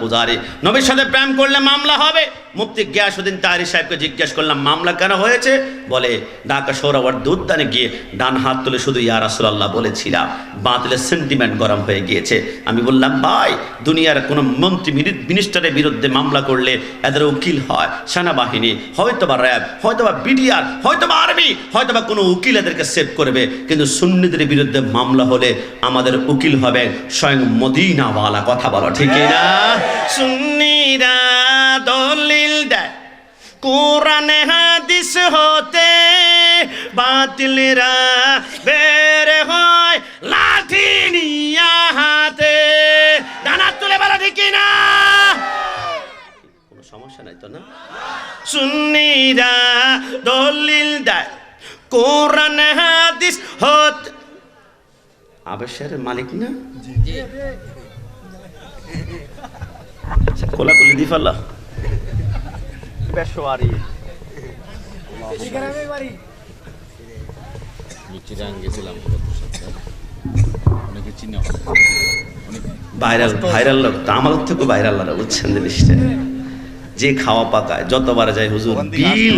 পূজারি। নবীর সাথে প্রেম করলে মামলা হবে। মুফতি গিয়াসউদ্দিন তাহরি সাহেবকে জিজ্ঞেস করলাম মামলা কেন হয়েছে? বলে ঢাকা শহরাওয়ার্দী উদ্যানে গিয়ে ডান হাত তুলে শুধু ইয়া রাসূলুল্লাহ বলেছিলাম, বাতিলের সেন্টিমেন্ট গরম হয়ে গিয়েছে। আমি বললাম ভাই, দুনিয়ার কোনো মন্ত্রী মিনিস্টারের বিরুদ্ধে মামলা করলে এদের উকিল হয় সেনাবাহিনী, হয়তোবা র্যাব, হয়তোবা বিডিআর, হয়তোবা আর্মি, হয়তোবা কোনো উকিল এদেরকে সেভ করবে। কিন্তু সুন্নিদের বিরুদ্ধে মামলা হলে আমাদের উকিল হবে স্বয়ং মদিনাওয়ালা। কথা বলো ঠিক না? সুন্নিরা দলিল দেয় কোরআন হাদিস হতে, বাতিলরা বের হয় লাঠি নিয়া হাতে। ডানা তুলে বলো ঠিক না? কোনো সমস্যা নাই তো না? সুন্নিরা দলিল দেয় কোরআন হাদিস হতে। আবেশের মালিক না? কোলাকুলি দি ফেললা পেশোয়ারি ভাইরাল লোক তো আমার থেকে ভাইরাল বুঝছেন জিনিসটা। যে খাওয়া পাকায় যতবার যায় হুজুর বিল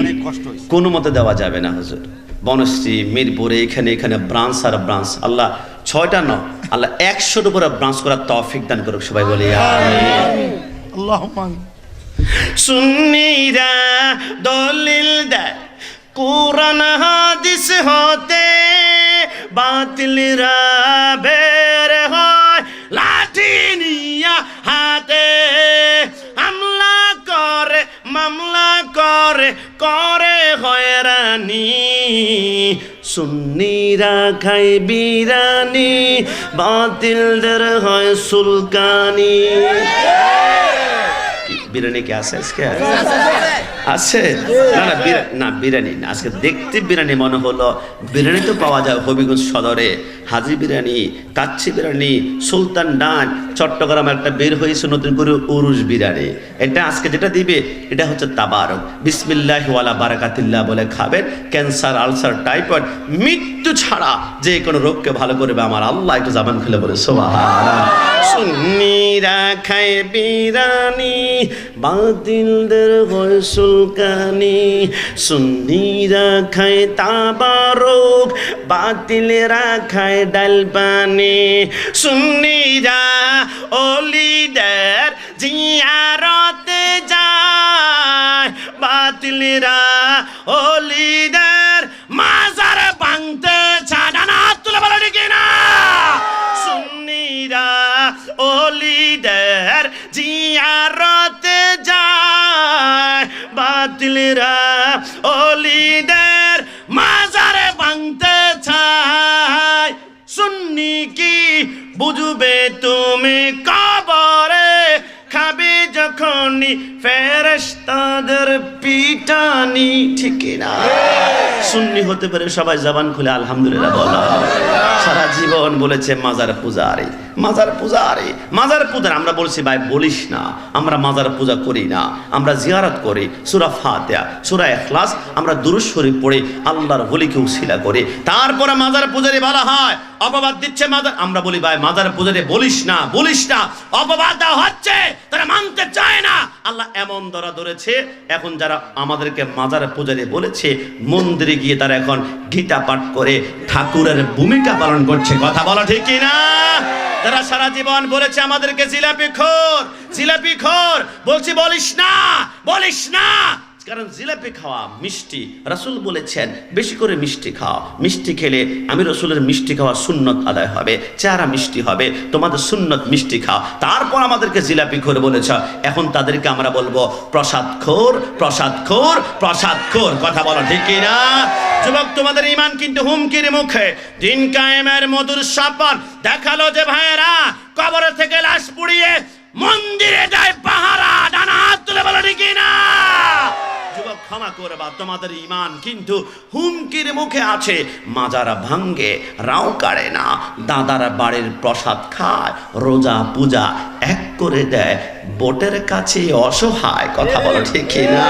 কোনো মতে দেওয়া যাবে না হুজুর। বনশ্রী, মিরপুরে, এখানে ব্রাঞ্চ আর ব্রাঞ্চ। আল্লাহ 6টা ন, আল্লাহ 100-র উপরে ব্রাঞ্চ করার তৌফিক দান করুক। সবাই বলি আমিন। আল্লাহুম্মা আমিন। সুন্নিরা দলিল দেয় কোরআন হাদিস হতে, বাতিলরা বের হয় লাঠি নিয়া হাতে। হামলা করে মামলা করে হয়রানি, সুন্নিরা খায় বিরানি, বাতিলদের হয় সুলকানি। বিরিয়ানি কি আছে আজকে? আছে না বিরিয়ানি না আজকে। দেখতে বিরিয়ানি মনে হলো, বিরিয়ানি তো পাওয়া যায় হবিগঞ্জ সদরে। হাজি বিরিয়ানি, কাচ্চি বিরিয়ানি, সুলতান ডান, চট্টগ্রাম একটা বের হয়েছে নতুন করে উরুস বিরিয়ানি। এটা আজকে যেটা দিবে এটা হচ্ছে তাবারক, বিসমিল্লাহি ওয়ালা বারাকাতিল্লাহ বলে খাবেন। ক্যান্সার, আলসার, টাইফয়েড, মৃত্যু ছাড়া যে কোনো রোগকে ভালো করবে আমার আল্লাহ। একটু জাবান খুলে বলে সুবহানাল্লাহ। সুন্নিরা খায় বিরিয়ানি, বাতিলদের হয় সুলকানি। সুন্নিরা খায় তাবারক, বাতিলেরা খায় ডাল পানি। সুন্নিরা ওলিদের জিয়ারতে যায়, বাতিলেরা ওলিদের মাজার ভাঙতে চায়। না তুলে বলো ঠিক না? সুন্নিরা ওলিদের জিয়ারতে যায়, বাতিলরা ওলিদের মাজারে ভাঙতে চায়। সুন্নি কি বুঝবে তুমি কবরে খাবে যখনই ফেরেশতাদের পিটানি। ঠিক না? সুন্নি হতে পারে সবাই জবান খুলে আলহামদুলিল্লাহ বলো। সারা জীবন বলেছে মাজার পূজারি। আমরা বলছি ভাই বলিস না, আমরা মাজার পূজা করি না, আমরা জিয়ারত করি। সূরা ফাতিহা, সূরা ইখলাস, আমরা দুরূদ শরীফ পড়ি, আল্লাহর ওলিকে উসিলা করি। তারপরে মাজার পূজারি বলা হয়, অপবাদ দিচ্ছে মাজার। আমরা বলি ভাই মাজার পূজারি বলিস না, অপবাদ দেওয়া হচ্ছে, তারা মানতে চায় না। আল্লাহ এমন ধরা ধরেছে, এখন যারা আমাদেরকে মাজার পূজারি বলেছে, মন্দিরে গিয়ে তারা এখন গীতা পাঠ করে ঠাকুরের ভূমিকা পালন করছে। কথা বলা ঠিক কিনা? তারা সারা জীবন বলেছে আমাদেরকে জিলাপি খোর, বলছি বলিস না, কারণ জিলাপি খাওয়া মিষ্টি, রাসূল বলেছেন বেশি করে মিষ্টি খাও, মিষ্টি খেলে আমি রাসূলের মিষ্টি খাওয়া সুন্নত আদায় হবে, চেহারা মিষ্টি হবে, তোমাদের সুন্নত মিষ্টি খাও। তারপর আমাদেরকে জিলাপি খোর বলেছ, এখন তাদেরকে আমরা বলবো প্রসাদখোর, প্রসাদখোর, প্রসাদখোর। কথা বলো ঠিক কি না? যুবক, তোমাদের ঈমান কিন্তু হুমকির মুখে। দিন কায়েমের মধুর স্বপন দেখালো যে ভাইয়েরা কবর থেকে লাশ পুড়িয়ে মন্দিরে যায় পাহারা। ডানা হাত তুলে বলো ঠিক কি না? যুবক, ক্ষমা করবা, তোমাদের ঈমান কিন্তু হুমকির মুখে আছে। মাজার ভাঙ্গে, রাও কাড়ে না, দাদার বাড়ির প্রসাদ খায়, রোজা পূজা এক করে দেয়, বোটের কাছে অসহায়। কথা বলো ঠিক না?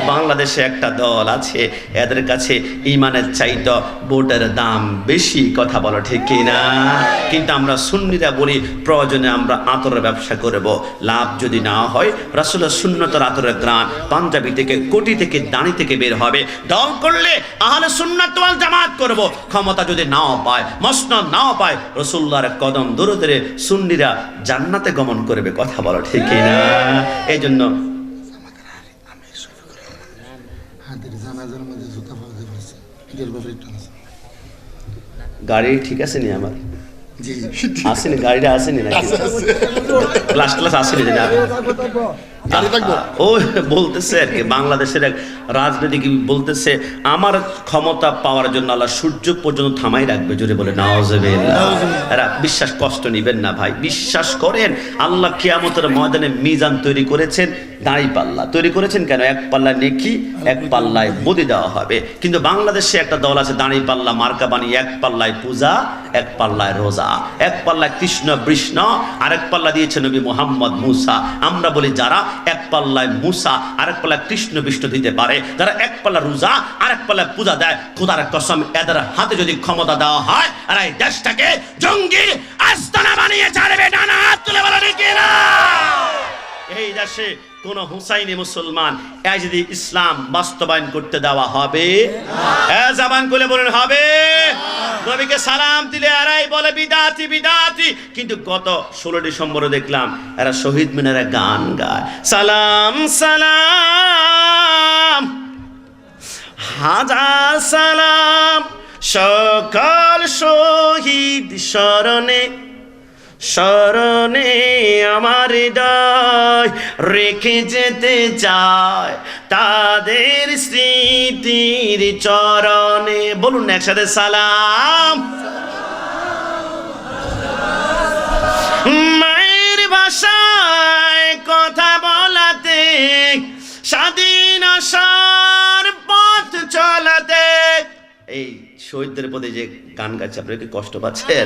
বাংলাদেশে একটা দল আছে, এদের কাছে ঈমানের চাইতে বোটের দাম বেশি। কথা বলো ঠিক না? কিন্তু আমরা সুন্নিরা বলি প্রয়োজনে আমরা আতরের ব্যবসা করব, লাভ যদি না হয় রাসূলের সুন্নতের আতরের গ্রান পাঞ্জাবি থেকে, কোটি থেকে, দাঁড়ি থেকে বের হবে। দল করলে আহলে সুন্নাত ওয়াল জামাত করব। ক্ষমতা যদি নাও পায়, মসনদ নাও পায়, রাসূলুল্লাহর কদম ধরে ধরে সুন্নিরা জান্নাতে গমন করবে। কথা বলো ঠিক না? এই জন্য গাড়ি ঠিক আছে নি আমার আসেনি, গাড়িটা আসেনি নাকি? ক্লাস আসেনি ও বলতেছে আর কি, বাংলাদেশের এক রাজনীতিক বলতেছে আমার ক্ষমতা পাওয়ার জন্য আল্লাহ সূর্য পর্যন্ত থামাই রাখবে। জোরে বলে নাউজুবিল্লাহ। এরা বিশ্বাস, কষ্ট নিবেন না ভাই, বিশ্বাস করেন আল্লাহ কিয়ামতের ময়দানে মিজান তৈরি করেছেন, দাঁড়ি পাল্লা তৈরি করেছেন। কেন? এক পাল্লায় নেকি, এক পাল্লায় বদি দেওয়া হবে। কিন্তু বাংলাদেশে একটা দল আছে দাঁড়ি পাল্লা মার্কা বানিয়ে, এক পাল্লায় পূজা, এক পাল্লায় রোজা, এক পাল্লায় কৃষ্ণ বৃষ্ণ, আরেক পাল্লা দিয়েছে নবী মুহাম্মদ মুসা। আমরা বলি যারা এক পাল্লায় মুসা আরেক পাল্লায় কৃষ্ণ বিষ্ণু দিতে পারে, যারা এক পাল্লা রোজা আরেক পাল্লায় পূজা দেয়, খোদার কসম এদের হাতে যদি ক্ষমতা দেওয়া হয় আর এই দেশটাকে জঙ্গি আস্তানা বানিয়ে ছাড়বে। ডানা হাত তুলে বলো ঠিক না? এই দেশে কোন হুসাইনি মুসলমান এই যদি ইসলাম বাস্তবায়ন করতে দেওয়া হবে, জবান খুলে বলেন হবে। নবীকে সালাম দিলে এরাই বলে বিদাতি বিদাতি। কিন্তু গত 16 ডিসেম্বরে দেখলাম এরা শহীদ মিনারে গান গায়, সালাম সালাম হাজার সালাম সকল শহীদ স্মরণে, স্মরণে আমার হৃদয় রেখে যেতে চায় তাদের স্মৃতির চরণে। বলুন একসাথে সালাম। মায়ের ভাষায় কথা বলাতে, স্বাধীন আশার পথ চলাতে। এই শহীদদের প্রতি যে গান গাচ্ছে, আপনারা কি কষ্ট পাচ্ছেন?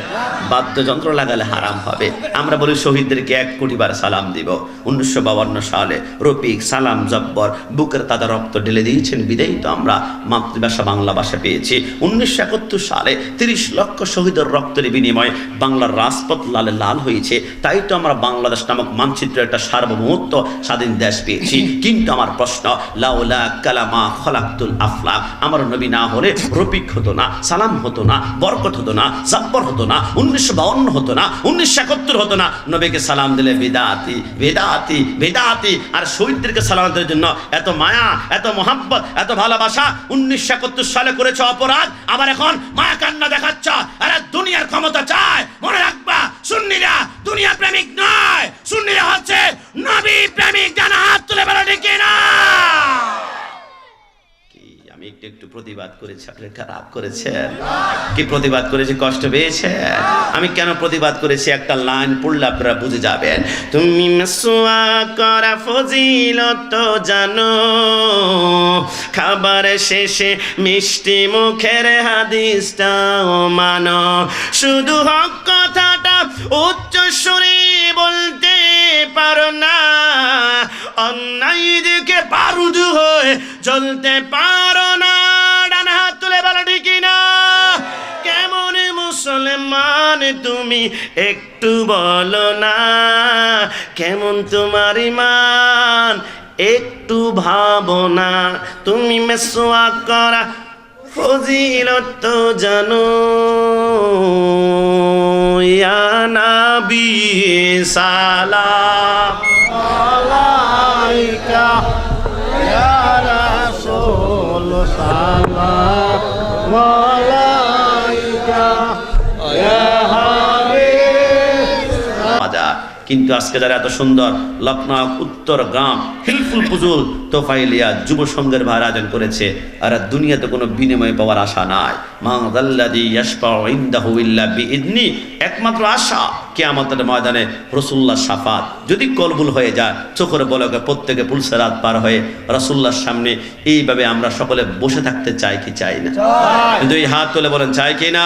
বাদ্যযন্ত্র লাগালে হারাম হবে। আমরা বলি শহীদদেরকে 1 কোটি বার সালাম দিব। 1952 সালে রফিক, সালাম, জব্বর বুকের তাজা রক্ত ঢেলে দিয়েছেন, বিদায়ী তো আমরা মাতৃভাষা বাংলা ভাষা পেয়েছি। 1971 সালে 30 লক্ষ শহীদের রক্তের বিনিময়ে বাংলার রাজপথ লালে লাল হয়েছে। তাই তো আমরা বাংলাদেশ নামক মানচিত্রের একটা সার্বভৌমত্ব স্বাধীন দেশ পেয়েছি। কিন্তু আমার প্রশ্ন, লাউলা কালামা খলাকতুল আফলাক, আমার নবী না হলে রফিক হতো না, সালাম হতো না, বরকত হতো না, জব্বর হতো না, 1952 হতো না, 1971 হতো না। নবীকে সালাম দিলে বিদাতি বিদাতি বিদাতি। আর শহীদদেরকে সালাম দেওয়ার জন্য এত মায়া, এত মোহাব্বত, এত ভালোবাসা 1971 সালে করেছে অপরাধ, আবার এখন মায়া কান্না দেখাচ্ছ। আরে দুনিয়ার ক্ষমতা চায়, মনে রাখবা সুন্নিরা দুনিয়া প্রেমিক নয়, সুন্নিরা হচ্ছে নবী প্রেমিক। জানা হাত তুলে বলো ঠিক না? আমি একটু একটু প্রতিবাদ করেছি, আপনারা খারাপ করেছেন? কি প্রতিবাদ করেছি? কষ্ট পেয়েছেন? আমি কেন প্রতিবাদ করেছি একটা লাইন পড়লে আপনারা বুঝে যাবেন। তুমি মিসওয়াক করা ফজিলত জানো, খাবার শেষে মিষ্টি মুখের হাদিসটাও মানো, শুধু হক কথাটা উচ্চ সুরে বলতে পারো না, অন্যায় দিকে বারুদ হয়ে জ্বলতে পারো না। ডানা হাত তুলে বলো ঠিক না? কেমন মুসলমান তুমি একটু বলো না, কেমন তোমার ঈমান একটু ভাবো না। তুমি মিসওয়াক করা ফজিলত জানো, ইয়া নবী সালাম আলাইকা ইয়া কিন্তু আজকে যারা এত সুন্দর লখনৌ উত্তর গ্রাম হিলফুল ফুজুল তোফাইলিয়া যুব সংঘের ভাই আয়োজন করেছে, আর দুনিয়াতে কোনো বিনিময় পাওয়ার আশা নাই। মাযাল্লাযী ইয়াশফাউ ইনদাহু ইল্লা বিইذনি, একমাত্র আশা কিয়ামতের ময়দানে রাসূলুল্লাহর শাফাত। যদি কলবুল হয়ে যায়, চোখের পলকে প্রত্যেকে পুলসিরাত পার হয়ে রাসূলুল্লাহর সামনে এইভাবে আমরা সকলে বসে থাকতে চাই কি চাই না? কিন্তু এই হাত তুলে বলেন চাই কি না?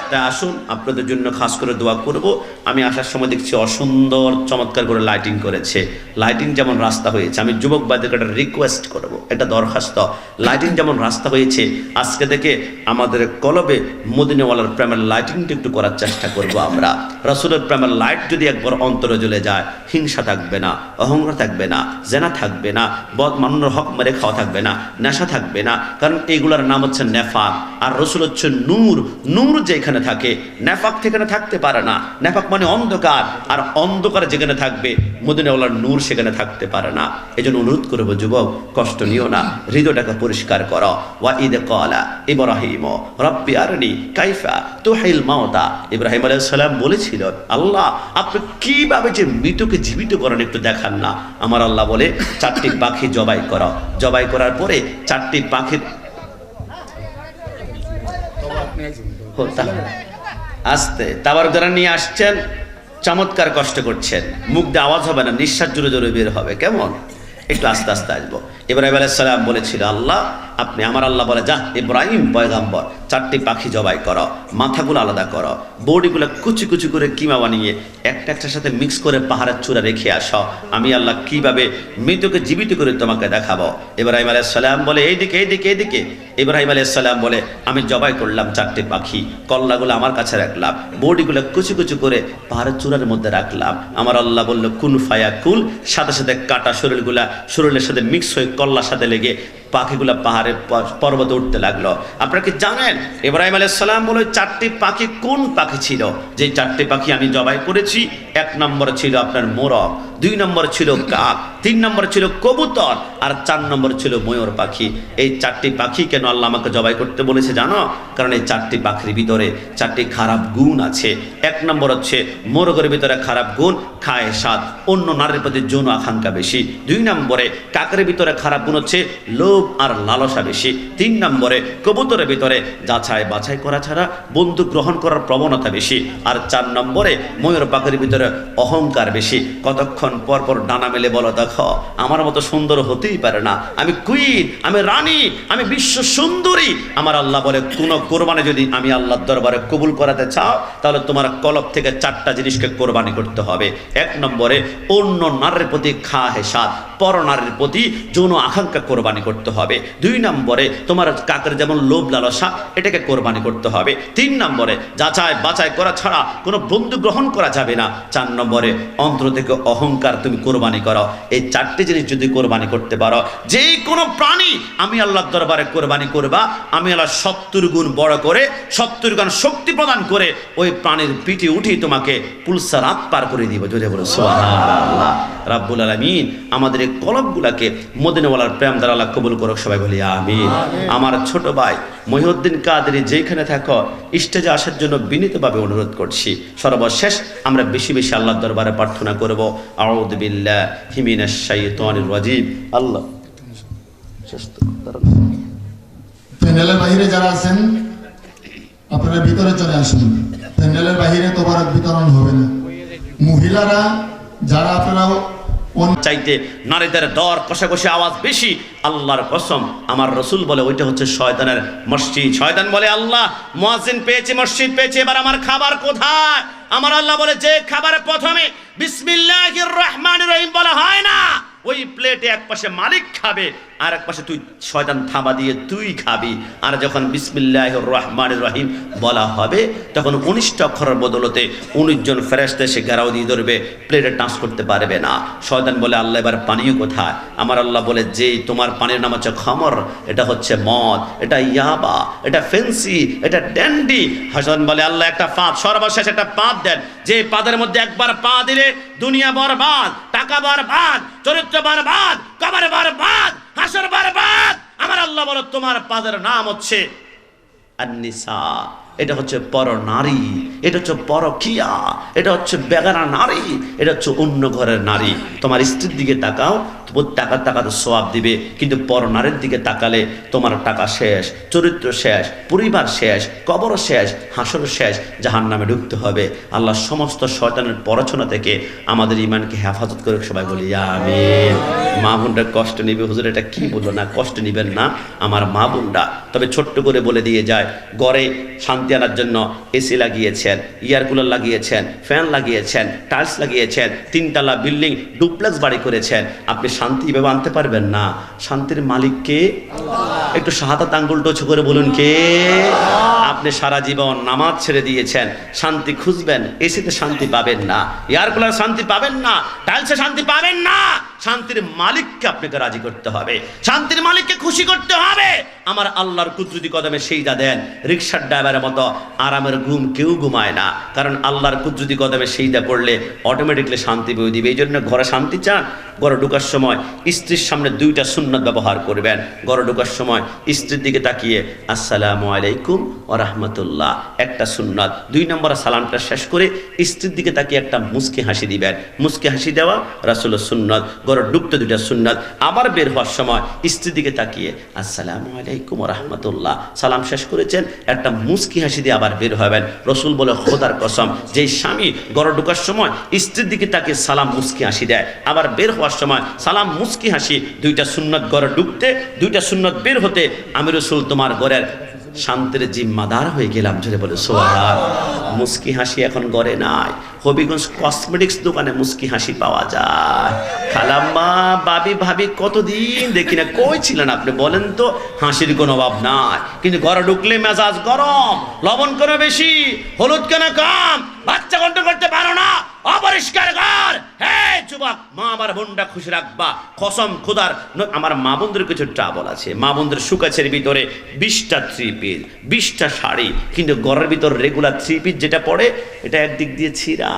তাই আসুন আপনাদের জন্য খাস করে দোয়া করব। আমি আসার সময় দেখছি অসুন্দর চমৎকার করে লাইটিং করেছে। লাইটিং যেমন রাস্তা হয়েছে, আমি যুবক ভাইদেরকে একটা রিকোয়েস্ট করব, এটা দরখাস্ত, লাইটিং যেমন রাস্তা হয়েছে আজকে থেকে আমাদের কলবে মদিনাওয়ালার প্রেমের লাইটিংটা একটু করার চেষ্টা করব। আমরা রাসূলের প্রেমের লাইট যদি একবার অন্তরে জ্বলে যায়, হিংসা থাকবে না, অহংকার থাকবে না, জেনা থাকবে না, মানুষের হক মেরে খাওয়া থাকবে না, নেশা থাকবে না, কারণ এইগুলোর নাম হচ্ছে নেফাক। আর রাসূল হচ্ছে নূর, নূর যেখানে থাকে নেফাক সেখানে থাকতে পারে না। নেফাক মানে অন্ধকার, আর অন্ধকার যেখানে থাকবে মদিনাওয়ালার নূর সেখানে থাকতে পারে না। এই জন্য অনুরোধ করবো যুবক, কষ্ট নিও না, হৃদয়টাকে পরিষ্কার করো। ওয়া ইদ ক্বালা ইব্রাহিম রব্বি আরনি কাইফা তুহিল মাউতা, ইব্রাহিম আলাইহিস সালাম বলেছিল, আল্লাহ আপনি কিভাবে যে মৃতকে জীবিত করেন একটু দেখান না। আমার আল্লাহ বলে 4টি পাখি জবাই করো, জবাই করার পরে 4টি পাখির আস্তে তাবার দ্বারা নিয়ে আসছেন, চমৎকার কষ্ট করছেন, মুখ দিয়ে আওয়াজ হবে না, নিঃশ্বাস জোরে জোরে বের হবে, কেমন একটু আস্তে আস্তে আসবো। ইব্রাহিম আলাইহিস সালাম বলেছিল, আল্লাহ আপনি, আমার আল্লাহ বলে যা ইব্রাহিম পয়গম্বর 4টি পাখি জবাই করো, মাথাগুলো আলাদা করো, বডিগুলো কুচি কুচি করে কিমা বানিয়ে একটা একটার সাথে মিক্স করে পাহাড়ের চূড়া রেখে আসো, আমি আল্লাহ কিভাবে মৃতকে জীবিত করে তোমাকে দেখাবো। ইব্রাহিম আলাইহিস সালাম বলে এইদিকে এইদিকে এইদিকে। ইব্রাহিম আলাইহিস সালাম বলে আমি জবাই করলাম 4টি পাখি, কল্লাগুলো আমার কাছে রাখলাম, বডিগুলো কুচি কুচি করে পাহাড়ের চূড়ার মধ্যে রাখলাম। আমার আল্লাহ বলল কুন ফায়াকুল, সাথে সাথে কাটা শরীরের সাথে মিক্স হয়ে কল্লার সাথে লেগে পাখিগুলা পাহাড়ে পর্বতে উঠতে লাগলো। আপনারা কি জানেন ইব্রাহিম আলাইহিস সালাম বলে 4টি পাখি কোন পাখি ছিল? যে 4টি পাখি আমি জবাই করেছি, 1 নম্বরে ছিল আপনার মোরগ, 2 নম্বরে ছিল কাক, 3 নম্বরে ছিল কবুতর, আর 4 নম্বরে ছিল ময়ূর পাখি। এই 4টি পাখি কেন আল্লাহ আমাকে জবাই করতে বলেছে জানো? কারণ এই 4টি পাখির ভিতরে 4টি খারাপ গুণ আছে। 1 নম্বর হচ্ছে মোরগের ভিতরে খারাপ গুণ, খায় স্বাদ, অন্য নারীর প্রতি যৌন আকাঙ্ক্ষা বেশি। 2 নম্বরে কাকের ভিতরে খারাপ গুণ হচ্ছে লোভ আর লালসা বেশি। 3 নম্বরে কবুতরের ভিতরে যাচাই বাছাই করা ছাড়া বন্ধু গ্রহণ করার প্রবণতা বেশি। আর 4 নম্বরে ময়ূর পাখির ভিতরে অহংকার বেশি। কতক্ষণ পর পর ডানা মেলে বলো, দেখো আমার মতো সুন্দর হতেই পারে না, আমি কুইন, আমি রানী, আমি বিশ্ব সুন্দরী। আমার আল্লাহ বলে কোন কোরবানি যদি আমি আল্লাহর দরবারে কবুল করাতে চাও, তাহলে তোমার কলব থেকে 4টা জিনিসকে কোরবানি করতে হবে। 1 নম্বরে অন্য নারীর প্রতি খা হেসাদ, পর নারীর প্রতি যৌন আকাঙ্ক্ষা কোরবানি করতে হবে। 2 নম্বরে তোমার কাকের যেমন লোভ লালসা, এটাকে কোরবানি করতে হবে। 3 নম্বরে যাচাই বাছাই করা ছাড়া কোনো বন্ধু গ্রহণ করা যাবে না। 4 নম্বরে অন্তর থেকে অহংকার তুমি কোরবানি করো। এই 4টি জিনিস যদি কোরবানি করতে পারো, যে কোনো প্রাণী আমি আল্লাহর দরবারে কোরবানি করবা, আমি আল্লাহ 70 গুণ বড় করে 70 গুণ শক্তি প্রদান করে ওই প্রাণীর পিঠে উঠি তোমাকে পুলসারাত পার করে দিব। জোরে বলো সুবহানাল্লাহ। রাব্বুল আলামিন আমাদের এই কলবগুলাকে মদিনাওয়ালার প্রেম দ্বারা আল্লাহ কবুল করুক, সবাই বলি আমিন। আমার ছোট ভাই মহিউদ্দিন কাদেরী যেখানে থাকো, স্টেজে আসার জন্য বিনীতভাবে অনুরোধ করছি। সর্বশেষ আমরা বেশি বেশি আল্লাহর দরবারে প্রার্থনা করব, আউযু বিল্লাহি মিনাশ শাইতানির রাজিম। আল্লাহ প্যান্ডেলের বাইরে যারা আছেন আপনারা ভিতরে চলে আসুন, প্যান্ডেলের বাইরে তোবারক বিতরণ হবে না। মহিলারা যারা আপনারা চাইতে নারীদের দর কষাকষি আওয়াজ বেশি। আল্লাহর কসম, আমার রসুল বলে ওইটা হচ্ছে শয়তানের মসজিদ। শয়তান বলে আল্লাহ মুয়াজ্জিন পেয়েছে, মসজিদ পেয়েছে, এবার আমার খাবার কোথায়? আমার আল্লাহ বলে যে খাবারে প্রথমে বিসমিল্লাহির রহমানির রহিম বলা হয় না, ওই প্লেটে এক পাশে মালিক খাবে আর এক পাশে তুই শয়তান থাবা দিয়ে তুই খাবি। আর যখন বিসমিল্লাহির রহমানির রহিম বলা হবে, তখন 19টা অক্ষরের বদলতে 19 জন ফেরেশতা এসে ঘেরাও দিয়ে ধরবে, প্লেটে টাচ করতে পারবে না। শয়তান বলে আল্লাহ এবার পানীয় কোথায়? আমার আল্লাহ বলে যে তোমার পানির নাম হচ্ছে খামর, এটা হচ্ছে মদ, এটা ইয়াবা, এটা ফেন্সি, এটা ড্যান্ডি। শয়তান বলে আল্লাহ একটা পাদ, সর্বশেষ একটা পাদ দেন, যে পাদের মধ্যে একবার পা দিলে দুনিয়া বরবাদ, টাকা বরবাদ, চরিত্র বরবাদ, কবর বরবাদ, হাসর বরবাদ। আমার আল্লাহ বলে তোমার পাদের নাম হচ্ছে আন-নিসা। এটা হচ্ছে পর নারী, এটা হচ্ছে পরকিয়া, এটা হচ্ছে বেগানা নারী, এটা হচ্ছে অন্য ঘরের নারী। তোমার স্ত্রীর দিকে তাকাও, টাকাতে সোয়াব দিবে, কিন্তু পর নারীর দিকে তাকালে তোমার টাকা শেষ, চরিত্র শেষ, পরিবার শেষ, কবর শেষ, হাসর শেষ, জাহান্নামে ঢুকতে হবে। আল্লাহ সমস্ত শয়তানের পরচনা থেকে আমাদের ইমানকে হেফাজত করে, সবাই বলি আমিন। মা বোনরা কষ্ট নিবে, হুজুর এটা কি বললো না, কষ্ট নিবেন না আমার মা বোনরা। তবে ছোট্ট করে বলে দিয়ে যায়, ঘরে শান্তি আনার জন্য এসি লাগিয়েছেন, এয়ার কুলার লাগিয়েছেন, ফ্যান লাগিয়েছেন, টাইলস লাগিয়েছেন, 3 তলা বিল্ডিং, ডুপ্লেক্স বাড়ি করেছেন, আপনি শান্তি এভাবে আনতে পারবেন না। শান্তির মালিক কে? একটু শাহাদাত আঙ্গুলটা উঁচু করে বলুন কে? আপনি সারা জীবন নামাজ ছেড়ে দিয়েছেন, শান্তি খুঁজবেন, এসিতে শান্তি পাবেন না, এয়ার কুলার শান্তি পাবেন না, টাইলসে শান্তি পাবেন না। শান্তির মালিককে আপনাকে রাজি করতে হবে, শান্তির মালিককে খুশি করতে হবে। আমার আল্লাহর কুদরতি কদমে সেইদা দেন। রিকশার ড্রাইভারের মতো আরামের ঘুম কেউ ঘুমায় না, কারণ আল্লাহর কুদরতি কদমে সেইদা পড়লে অটোমেটিকলি শান্তি বয়ে দিবে। এই জন্য ঘরে শান্তি চান, ঘরে ঢোকার সময় স্ত্রীর সামনে 2টা সুন্নাত ব্যবহার করবেন। ঘরে ঢোকার সময় স্ত্রীর দিকে তাকিয়ে আসসালামু আলাইকুম ওয়া রাহমাতুল্লাহ একটা সুন্নাত। 2 নম্বরে সালামটা শেষ করে স্ত্রীর দিকে তাকিয়ে একটা মুস্কি হাসি দিবেন। মুস্কি হাসি দেওয়া রাসূলের সুন্নাত। ঘরে ঢুকতে 2টা সুন্নাত। আবার বের হওয়ার সময় স্ত্রীর দিকে তাকিয়ে আসসালামু আলাইকুম ওয়া রাহমাতুল্লাহ সালাম শেষ করেছেন, একটা মুস্কি হাসি দিয়ে আবার বের হবেন। রাসূল বলে খোদার কসম, যেই স্বামী ঘরে ঢোকার সময় স্ত্রীর দিকে তাকিয়ে সালাম মুস্কি হাসি দেয়, আবার বের হওয়ার সময় সালাম মুস্কি হাসি, 2টা সুন্নাত ঘরে ঢুকতে, 2টা সুন্নাত বের হতে, আমি রাসূল তোমার ঘরের শান্তির জিম্মাদার হয়ে গেলাম। জোরে বলে সুবহান। মুস্কি হাসি এখন ঘরে নাই। হবিগঞ্জ কসমেটিক্স দোকানে মুস্কি হাসি পাওয়া যায়। খালাম্মা, বাবি, ভাবি কতদিন দেখি না, কই ছিলেন আপনি বলেন তো? হাসির কোনো অভাব নাই, কিন্তু ঘরে ঢুকলে মেজাজ গরম, লবণ কেন বেশি, হলুদ কেন কম, বাচ্চা কন্ট্রোল করতে পারো না, অপরিষ্কার ঘর। হে যুবক, মা আমার বোনটা খুশি রাখবা, কসম খোদার। আমার মা বোনদের কিছু ট্রাবল আছে, মা বোনদের সুকাছের ভিতরে 20টা 3 পিস, 20টা শাড়ি, কিন্তু ঘরের ভিতর রেগুলার 3 পিস যেটা পড়ে, এটা একদিক দিয়ে ছিঁড়া,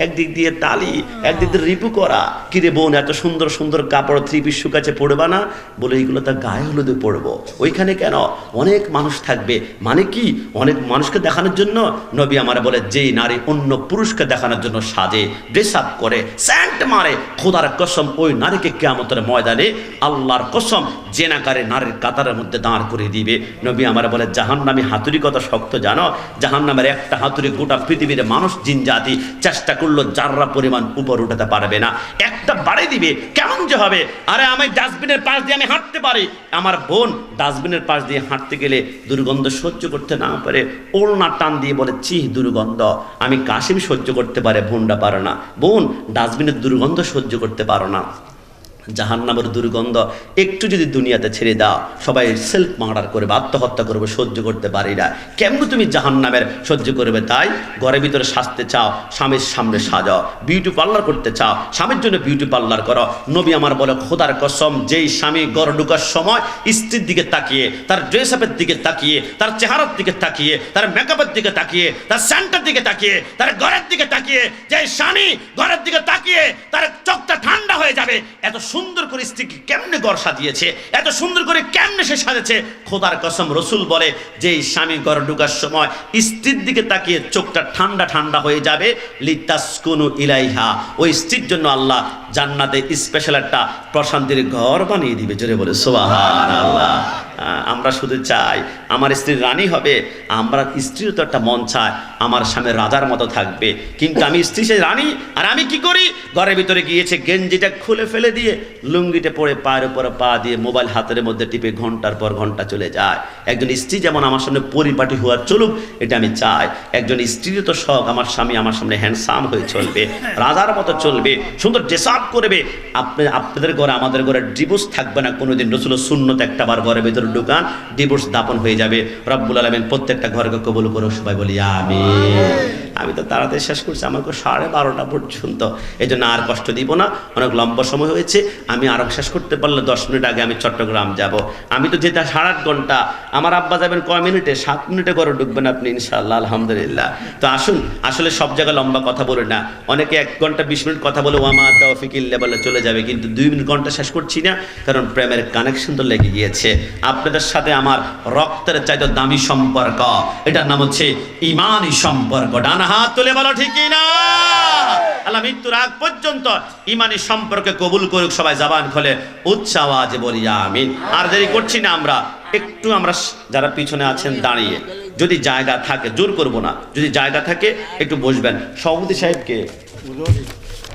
একদিক দিয়ে তালি, একদিক দিয়ে রিপু করা। কিরে বোন, এত সুন্দর সুন্দর কাপড় 3 পিস সুকাছে পড়বা না? বলে এইগুলো তার গায়ে হলুদে পড়বো। ওইখানে কেন? অনেক মানুষ থাকবে। মানে কি? অনেক মানুষকে দেখানোর জন্য। নবী আমার বলে, যেই নারী অন্য পুরুষকে দেখানোর জন্য সাজে, ড্রেস আপ করে, স্যান্ট মারে, খোদার কসম ওই নারীকে কিয়ামতের ময়দানে আল্লাহর কসম জেনাকারে নারীর কাতারের মধ্যে দাঁড় করে দিবে। নবী আমার বলে, জাহান্নামী হাতুড়ি কত শক্ত জানো? জাহান্নামের একটা হাতুড়ি গোটা পৃথিবীর মানুষ জিন জাতি চেষ্টা করলো জাররা পরিমাণ উপর উঠাতে পারবে না। একটা বাড়ি দিবে, কেমন যে হবে। আরে আমি ডাস্টবিনের পাশ দিয়ে আমি হাঁটতে পারি, আমার বোন ডাস্টবিনের পাশ দিয়ে হাঁটতে গেলে দুর্গন্ধ সহ্য করতে না পারে, ওড়না টান দিয়ে বলে, চি দুর্গন্ধ। আমি কাশিম সহ্য করতে পারে, বোনটা পারে না। বোন ডাস্টবিনের দুর্গন্ধ সহ্য করতে পারো না। জাহান্নামের দুর্গন্ধ একটু যদি দুনিয়াতে ছেড়ে দাও, সবাই সেলফ মার্ডার করবে, আত্মহত্যা করবে, সহ্য করতে পারি না। কেমন তুমি জাহান্নামের সহ্য করবে? তাই ঘরের ভিতরে সাজতে চাও, স্বামীর সামনে সাজাও। বিউটি পার্লার করতে চাও, স্বামীর জন্য বিউটি পার্লার করো। নবী আমার বলে, খোদার কসম, যেই স্বামী ঘরে ঢোকার সময় স্ত্রীর দিকে তাকিয়ে, তার ড্রেস আপের দিকে তাকিয়ে, তার চেহারার দিকে তাকিয়ে, তার মেকআপের দিকে তাকিয়ে, তার স্যান্টের দিকে তাকিয়ে, তার ঘরের দিকে তাকিয়ে, যে স্বামী ঘরের দিকে তাকিয়ে তার চোখটা ঠান্ডা হয়ে যাবে। এত সুন্দর করে স্ত্রীকে কেমনে ঘর সাজিয়েছে, এত সুন্দর করে কেমনে সে সাজেছে। খোদার কসম, রাসূল বলে, যে স্বামী ঘরে ঢোকার সময় স্ত্রীর দিকে তাকিয়ে চোখটা ঠান্ডা ঠান্ডা হয়ে যাবে, লিতাসকুনু ইলাইহা, ওই স্ত্রীর জন্য আল্লাহ জান্নাতে স্পেশাল একটা প্রশান্তির ঘর বানিয়ে দিবে। জোরে বলে সুবহানাল্লাহ। আমরা শুধু চাই আমার স্ত্রী রানী হবে, আমরা স্ত্রীর তো একটা মন চায় আমার স্বামী রাজার মতো থাকবে, কিন্তু আমি স্ত্রী সে রানী। আর আমি কি করি? ঘরের ভিতরে গিয়েছে, গেঞ্জিটা খুলে ফেলে দিয়ে লুঙ্গিটা পরে পায়ের উপরে পা দিয়ে মোবাইল হাতের মধ্যে টিপে ঘন্টার পর ঘন্টা চলে যায়। একজন স্ত্রী যেমন আমার সামনে পরিপাটি হওয়ার চলুক, এটা আমি চাই। একজন স্ত্রীর তো শখ আমার স্বামী আমার সামনে হ্যান্ডসাম হয়ে চলবে, রাজার মতো চলবে, সুন্দর ড্রেস আপ করবে। আপনাদের ঘরে আমাদের ঘরে ডিভোর্স থাকবে না কোনোদিন। রাসূলের সুন্নত একটা বার ঘরের ভিতরে ঢুকান, ডিভোর্স দাপন হয়ে যাবে। রব্বুল আলামিন প্রত্যেকটা ঘরকে কবুল করুক, সবাই বলি আমিন। আমি তো তাড়াতাড়ি শেষ করছি, আমাকে 12:30 পর্যন্ত, এই জন্য আর কষ্ট দিব না, অনেক লম্বা সময় হয়েছে। আমি আরও শেষ করতে পারলে 10 মিনিট আগে আমি চট্টগ্রাম যাব। আমি তো যেটা 8.5 ঘন্টা, আমার আব্বা যাবেন কয় মিনিটে, 7 মিনিটে করে ঢুকবেন আপনি ইনশাআল্লাহ, আলহামদুলিল্লাহ। তো আসুন, আসলে সব জায়গায় লম্বা কথা বলে না, অনেকে 1 ঘন্টা 20 মিনিট কথা বলে ওয়ামা তৌফিক ইল্লা বিল্লাহ চলে যাবে, কিন্তু 2 মিনিট ঘন্টা শেষ করছি না, কারণ প্রেমের কানেকশন তো লেগে গিয়েছে। আপনাদের সাথে আমার রক্তের চাইতে দামি সম্পর্ক, এটার নাম হচ্ছে ঈমানি সম্পর্ক। ডান হাত তুলে বলো ঠিক কি না? আল্লাহ মৃত্যুর আগ পর্যন্ত ঈমানি সম্পর্কে কবুল করুক। সবাই জবান খুলে উচ্চ আওয়াজে বলি আমিন। আর দেরি করছি না, আমরা একটু যারা পিছনে আছেন দাঁড়িয়ে, যদি জায়গা থাকে, জোর করব না, যদি জায়গা থাকে একটু বসবেন। সভাপতি সাহেবকে,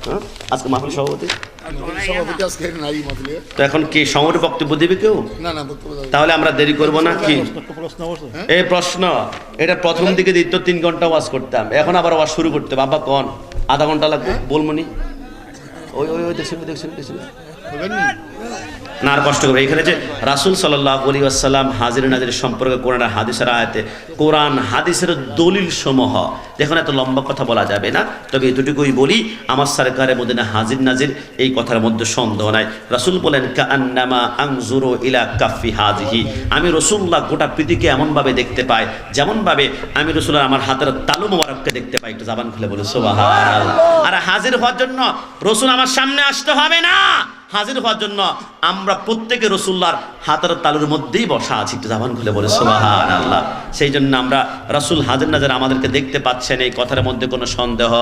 হ্যাঁ আজকে মাহফিল সভাপতি তো এখন কি সমাজে বক্তব্য দিবে কেউ? তাহলে আমরা দেরি করব না কি? এই প্রশ্ন, এটা প্রথম দিকে দিত 3 ঘন্টা ওয়াজ করতাম, এখন আবার ওয়াজ শুরু করতে বাবা কন আধা ঘন্টা লাগবে বলমনি। ওই ওই ওই দেখছেন না, আর কষ্ট করবে। এখানে যে রাসূল সাল্লাল্লাহু আলাইহি ওয়াসাল্লাম হাজির নাজির সম্পর্কে কোরআন আর হাদিসের আয়াতে, কোরআন হাদিসের দলিল সমূহ, দেখুন এত লম্বা কথা বলা যাবে না, তবে এতটুকুই বলি, আমার সরকারে মদিনা হাজির নাজির এই কথার মধ্যে সন্দেহ নাই। রাসূল বলেন কাআন্নামা আনজুরু ইলা কাফি হাযিহি, আমি রাসূলুল্লাহ গোটা পৃথিবীকে এমনভাবে দেখতে পাই যেমনভাবে আমি রাসূলুল্লাহ আমার হাতের তালু মোবারককে দেখতে পাই। একটু জবান খুলে বলে সুবহানাল্লাহ। আর হাজির হওয়ার জন্য রাসূল আমার সামনে আসতে হবে না, হাজির হওয়ার জন্য আমরা প্রত্যেকে রাসূলুল্লাহর হাতের তালুর মধ্যেই বসা আছি। একটু জবান খুলে বলে সুবহানাল্লাহ। সেই জন্য আমরা রাসূল হাজির নাজির আমাদেরকে দেখতে পাচ্ছেন, এই কথার মধ্যে কোনো সন্দেহ।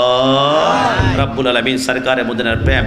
রব্বুল আলামিন সরকারে মদিনার প্রেম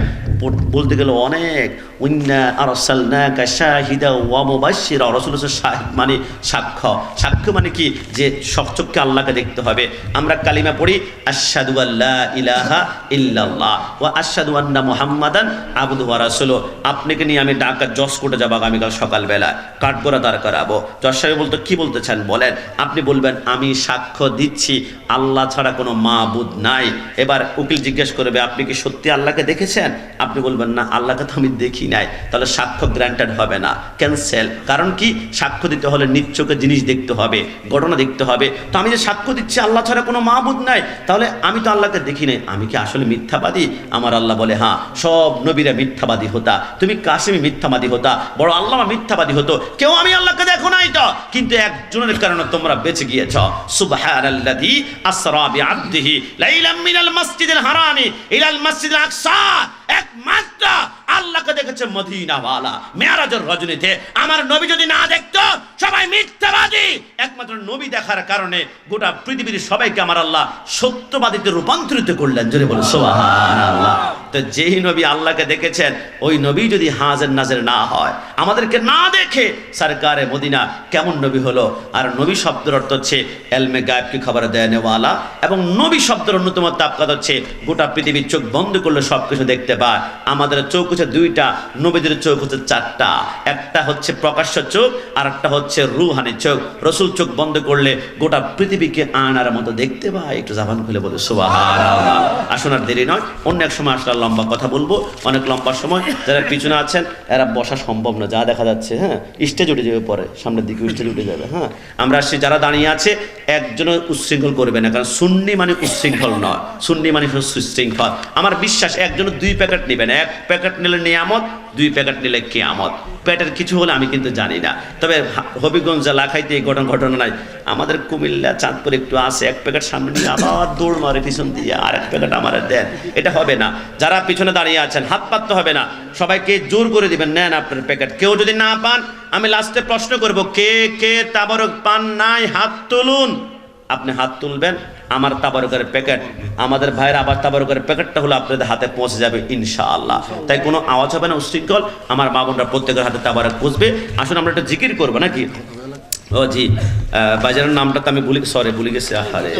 বলতে গেলে অনেক, ইন্না আরসালনাকা শাহিদা ওয়া মুবাশশিরা, রাসূল শাহিদ মানে সাক্ষ্য, সাক্ষ্য মানে কি, যে সবচক্ষে আল্লাহকে দেখতে হবে। আমরা কালিমা পড়ি আশহাদু আল্লা ইলাহা ইল্লাল্লাহ ওয়া আশহাদু আন্না মুহাম্মাদান আবদুহু ওয়া রাসূলুহু। আপনাকে নিয়ে আমি ঢাকা জজ কোর্টে যাবো আগামীকাল সকালবেলা, কাঠগড়া দাঁড় করাবো। জজ সাহেব বলতো কি বলতে চান বলেন। আপনি বলবেন আমি সাক্ষ্য দিচ্ছি আল্লাহ ছাড়া কোনো মাবুদ নাই। এবার উকিল জিজ্ঞেস করবে আপনি কি সত্যি আল্লাহকে দেখেছেন? আপনি বলবেন না, আল্লাহকে তো আমি দেখি নাই। তাহলে সাক্ষ্য গ্রান্টেড হবে না, ক্যান্সেল। কারণ কি, সাক্ষ্য দিতে হলে নিচ্ছকে জিনিস দেখতে হবে, ঘটনা দেখতে হবে। তো আমি যে সাক্ষ্য দিচ্ছি আল্লাহ ছাড়া কোনো মাবুদ নাই, তাহলে আমি তো আল্লাহকে দেখি নাই, আমি কি আসলে মিথ্যাবাদী? আমার আল্লাহ বলে হ্যাঁ, সব নবীরা মিথ্যাবাদী হতা, তুমি কাসেমি মিথ্যাবাদী হতা, বড় আল্লাহ মিথ্যাবাদী হতো, কেউ আমি আল্লাহকে দেখো নাই তো, কিন্তু একজনের কারণে তোমরা বেঁচে গিয়েছ। সুবহানাল্লাযী আসরা বিআবদিহি লাইলাম মিনাল মাসজিদিল হারামি ইলাল মাসজিদিল আকসা। একমাত্র আল্লাহকে দেখেছে মদিনাওয়ালা মেরাজের রজনীতে। আমার নবী যদি না দেখতো সবাই মিথ্যাবাদী। একমাত্র নবী দেখার কারণে গোটা পৃথিবীর সবাইকে আমার আল্লাহ সত্যবাদীতে রূপান্তরিত করলেন। জোরে বলে সুবহানাল্লাহ। তো যেই নবী আল্লাহকে দেখেছেন, ওই নবী যদি হাজির নাজির না হয়, আমাদেরকে না দেখে, সরকারে মদিনা কেমন নবী হলো? আর নবী শব্দের অর্থ হচ্ছে এলমে গায়েবকে খবর দেওয়ালা, এবং নবী শব্দের অন্যতম তাপকাত হচ্ছে গোটা পৃথিবীর চোখ বন্ধ করলে সবকিছু দেখতে পায়। আমাদের চোখ হচ্ছে 2টা, নবীদের চোখ হচ্ছে 4টা। একটা হচ্ছে প্রকাশ্য চোখ, আর একটা হচ্ছে রুহানি চোখ। রাসূল চোখ বন্ধ করলে গোটা পৃথিবীকে আয়নার মতো দেখতে পায়। একটু জবান খুলে বলে সুবহানাল্লাহ। আসুন আর দেরি নয়, অন্য এক সময় আসলে লম্বা কথা বলবো, অনেক লম্বা সময়। যারা পিছনে আছেন এরা বসা সম্ভব না, যা দেখা যাচ্ছে। হ্যাঁ, স্টেজ উঠে যাবে পরে, সামনের দিকে স্টেজ উঠে যাবে। হ্যাঁ, আমরা আসছি, যারা দাঁড়িয়ে আছে একজনও উচ্ছৃঙ্খল করবে না, কারণ সুন্নি মানে উচ্ছৃঙ্খল নয়, সুন্নি মানে সুশৃঙ্খল। আমার বিশ্বাস একজনও 2 প্যাকেট নেবেন, 1 প্যাকেট নিলে নিয়ামত, 2 প্যাকেট নিলে কিয়ামত। পেটের কিছু হলে আমি কিন্তু জানি না, তবে হবিগঞ্জ লাখাইতে এই ঘটনা নাই। আমাদের কুমিল্লা চাঁদপুর একটু আছে, 1 প্যাকেট সামনে নিয়ে আবার দৌড় মারে পিছন দিয়ে, আর 1 প্যাকেট আমার দেন। এটা হবে না। যারা পিছনে দাঁড়িয়ে আছেন হাত পাততে হবে না, সবাইকে জোর করে দিবেন নেন আপনার প্যাকেট। কেউ যদি না পান, আমি লাস্টে প্রশ্ন করব, কে কে তাবারক পান নাই হাত তুলুন। আপনি হাত তুলবেন, আমার তাবারকের প্যাকেট, আমাদের ভাইয়ের আবার তাবারকের প্যাকেটটা হলো আপনাদের হাতে পৌঁছে যাবে ইনশাআল্লাহ। তাই কোনো আওয়াজ হবে না উচ্ছৃঙ্খল। আমার মা বোনরা প্রত্যেকের হাতে তাবারক পৌঁছবে। আসুন আমরা একটা জিকির করবো নাকি? ও জি, বাজারের নামটা তো আমি ভুলে গেছি। আহারে